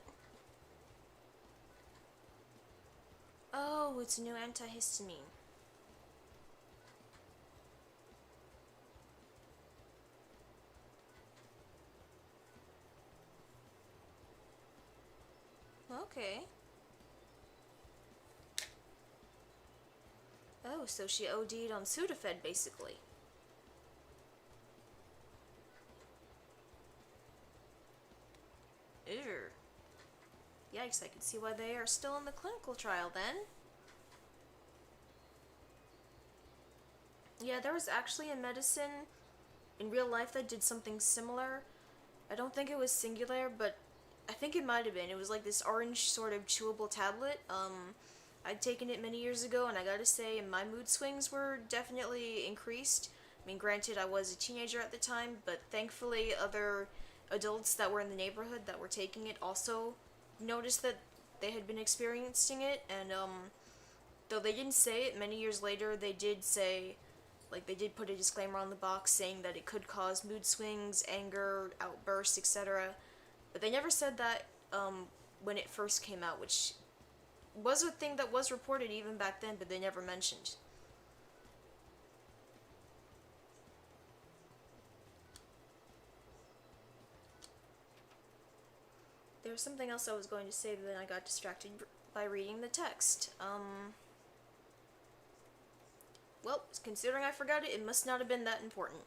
Oh, it's a new antihistamine. Okay. Oh, so she OD'd on Sudafed, basically. Ew. Yikes, I can see why they are still in the clinical trial then. Yeah, there was actually a medicine in real life that did something similar. I don't think it was singular, but I think it might have been. It was like this orange sort of chewable tablet. I'd taken it many years ago, and I gotta say, my mood swings were definitely increased. I mean, granted, I was a teenager at the time, but thankfully, other adults that were in the neighborhood that were taking it also noticed that they had been experiencing it, and, though they didn't say it, many years later, they did say, like, they did put a disclaimer on the box saying that it could cause mood swings, anger, outbursts, etc. But they never said that, when it first came out, which was a thing that was reported even back then, but they never mentioned. There was something else I was going to say, but then I got distracted by reading the text. Well, considering I forgot it, it must not have been that important.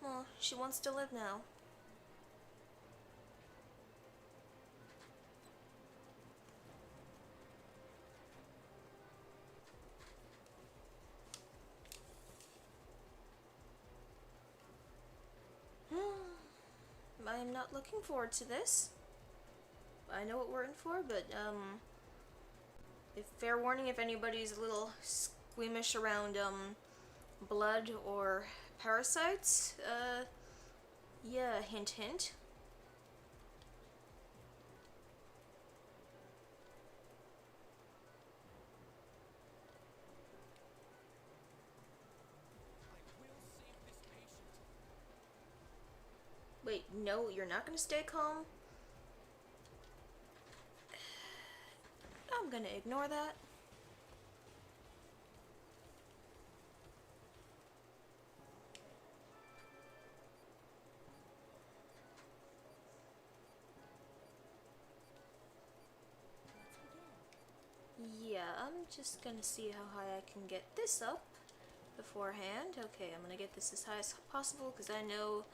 Well, she wants to live now. I am not looking forward to this. I know what we're in for, but, fair warning if anybody's a little squeamish around, blood or parasites, yeah, hint hint. No, you're not gonna stay calm. I'm gonna ignore that. Yeah, I'm just gonna see how high I can get this up beforehand. Okay, I'm gonna get this as high as possible because I know.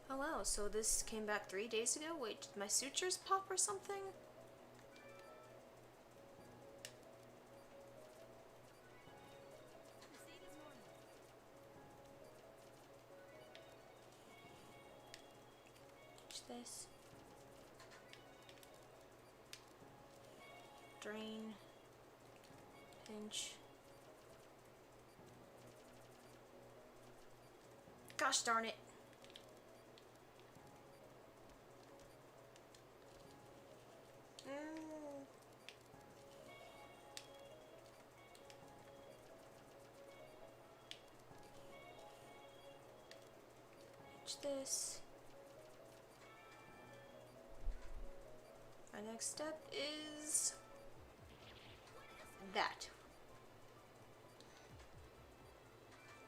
Oh wow, so this came back 3 days ago? Wait, did my sutures pop or something? Proceed as normal. Watch this. Drain. Pinch. Gosh darn it. This. My next step is that.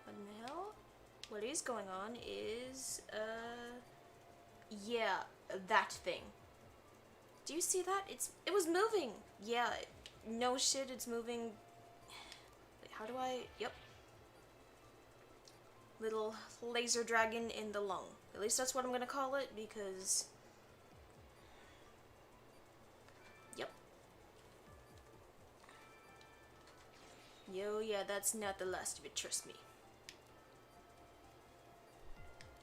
What in the hell? What is going on is, yeah, that thing. Do you see that? It was moving. Yeah, no shit, it's moving. Wait, how do I, yep. Little laser dragon in the lung. At least that's what I'm gonna call it, because... Yep. Yo, yeah, that's not the last of it, trust me.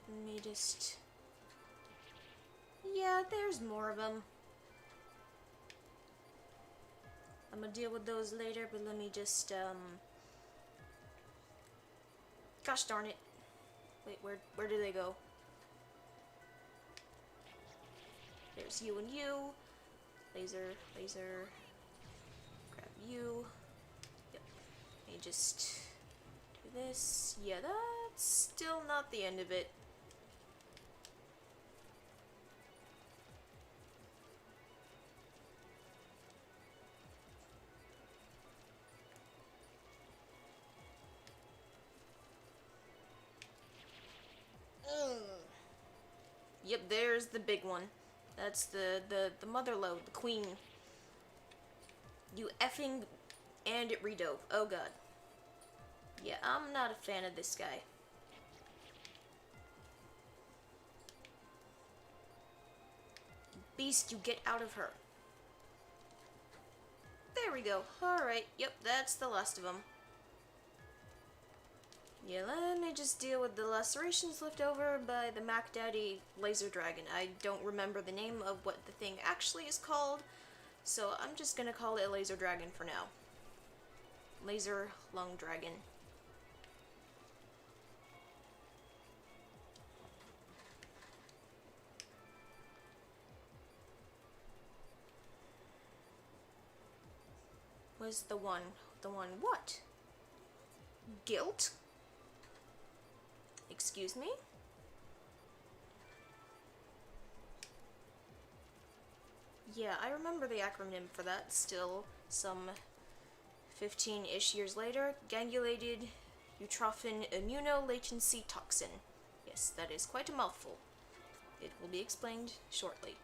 Let me just... Yeah, there's more of them. I'm gonna deal with those later, but let me just, Gosh darn it. Wait, where do they go? There's you and you. Laser. Grab you. Yep. Let me just do this. Yeah, that's still not the end of it. Yep, there's the big one. That's the mother lode, the queen. You effing and it redove. Oh god. Yeah, I'm not a fan of this guy. Beast, you get out of her. There we go. Alright, yep, that's the last of them. Yeah, let me just deal with the lacerations left over by the Mac Daddy laser dragon. I don't remember the name of what the thing actually is called, so I'm just gonna call it a laser dragon for now. Laser lung dragon. Was the one what? Guilt? Excuse me? Yeah, I remember the acronym for that still, some 15-ish years later. Gangulated eutrophin immunolatency toxin. Yes, that is quite a mouthful. It will be explained shortly.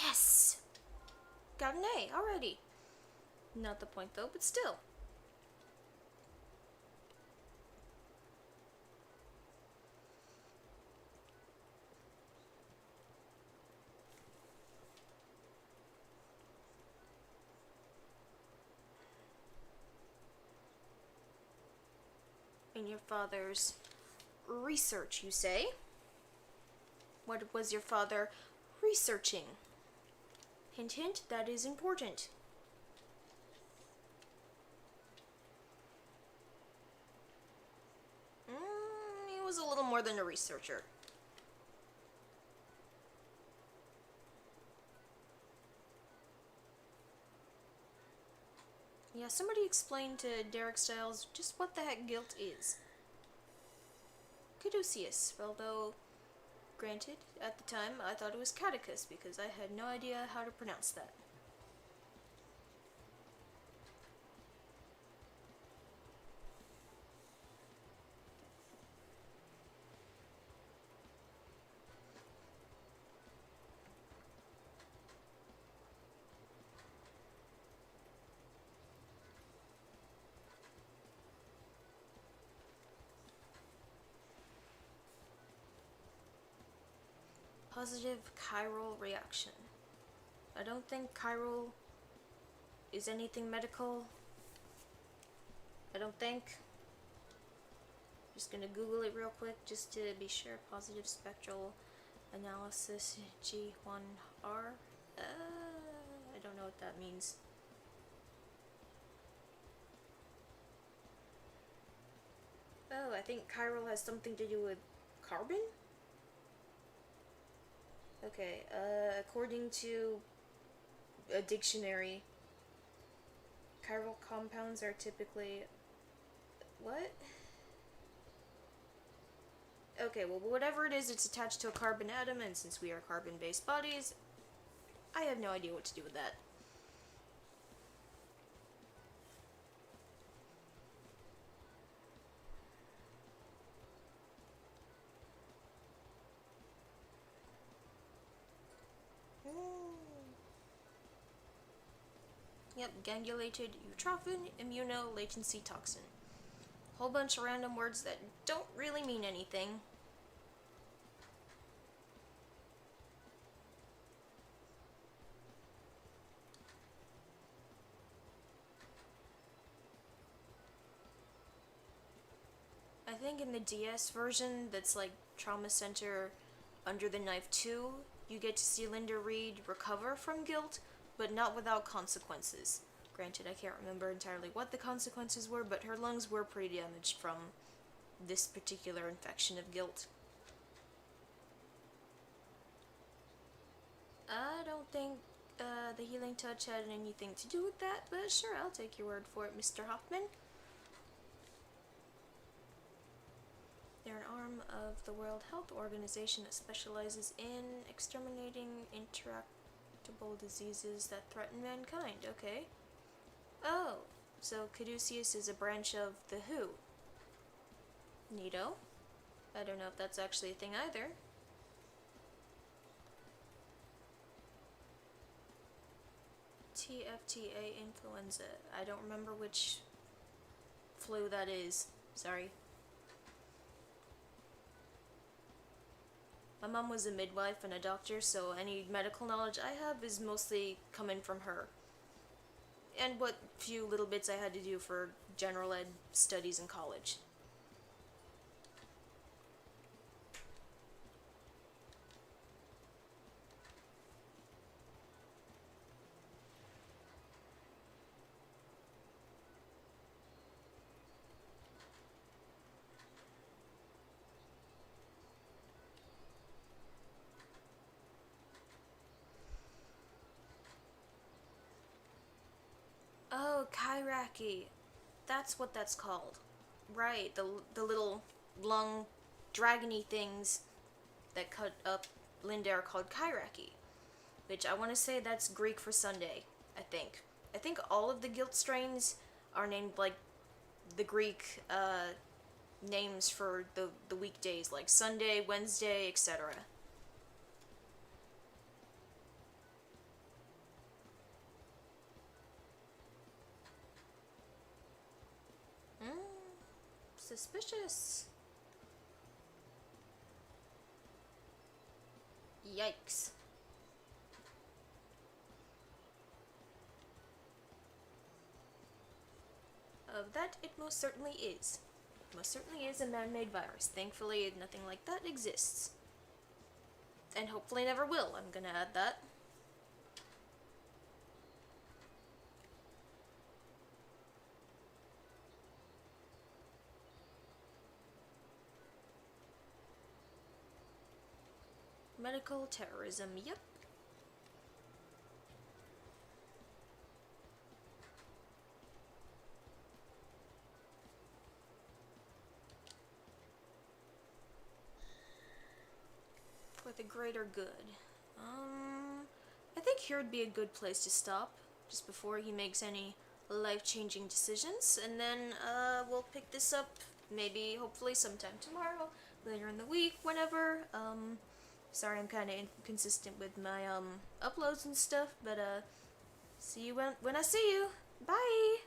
Yes! Got an A already. Not the point though, but still. In your father's research, you say? What was your father researching? Hint hint, that is important. more than a researcher. Yeah, somebody explain to Derek Stiles just what the heck guilt is. Caduceus, although, granted, at the time I thought it was catechus because I had no idea how to pronounce that. Positive chiral reaction. I don't think chiral is anything medical. I don't think. Just gonna Google it real quick just to be sure. Positive spectral analysis G1R. I don't know what that means. Oh, I think chiral has something to do with carbon? Okay, according to a dictionary, chiral compounds are typically... What? Okay, well, whatever it is, it's attached to a carbon atom, and since we are carbon-based bodies, I have no idea what to do with that. Yep, gangulated eutrophin immunolatency toxin. Whole bunch of random words that don't really mean anything. I think in the DS version, that's like Trauma Center Under the Knife 2, you get to see Linda Reed recover from guilt, but not without consequences. Granted, I can't remember entirely what the consequences were, but her lungs were pretty damaged from this particular infection of guilt. I don't think the healing touch had anything to do with that, but sure, I'll take your word for it, Mr. Hoffman. They're an arm of the World Health Organization that specializes in exterminating intractable diseases that threaten mankind. Okay. Oh, so Caduceus is a branch of the WHO. Neato. I don't know if that's actually a thing either. TFTA influenza. I don't remember which flu that is. Sorry. My mom was a midwife and a doctor, so any medical knowledge I have is mostly coming from her. And what few little bits I had to do for general ed studies in college. Oh, Kairaki. That's what that's called. Right, the little lung dragony things that cut up Linda are called Kairaki. Which I want to say that's Greek for Sunday, I think. I think all of the guilt strains are named like the Greek names for the weekdays, like Sunday, Wednesday, etc. Suspicious. Yikes. Of that, it most certainly is. Most certainly is a man-made virus. Thankfully, nothing like that exists. And hopefully never will. I'm gonna add that. medical terrorism, yep. For the greater good. I think here would be a good place to stop, just before he makes any life-changing decisions, and then, we'll pick this up, maybe, hopefully, sometime tomorrow, later in the week, whenever. Sorry I'm kinda inconsistent with my, uploads and stuff, but, see you when I see you. Bye!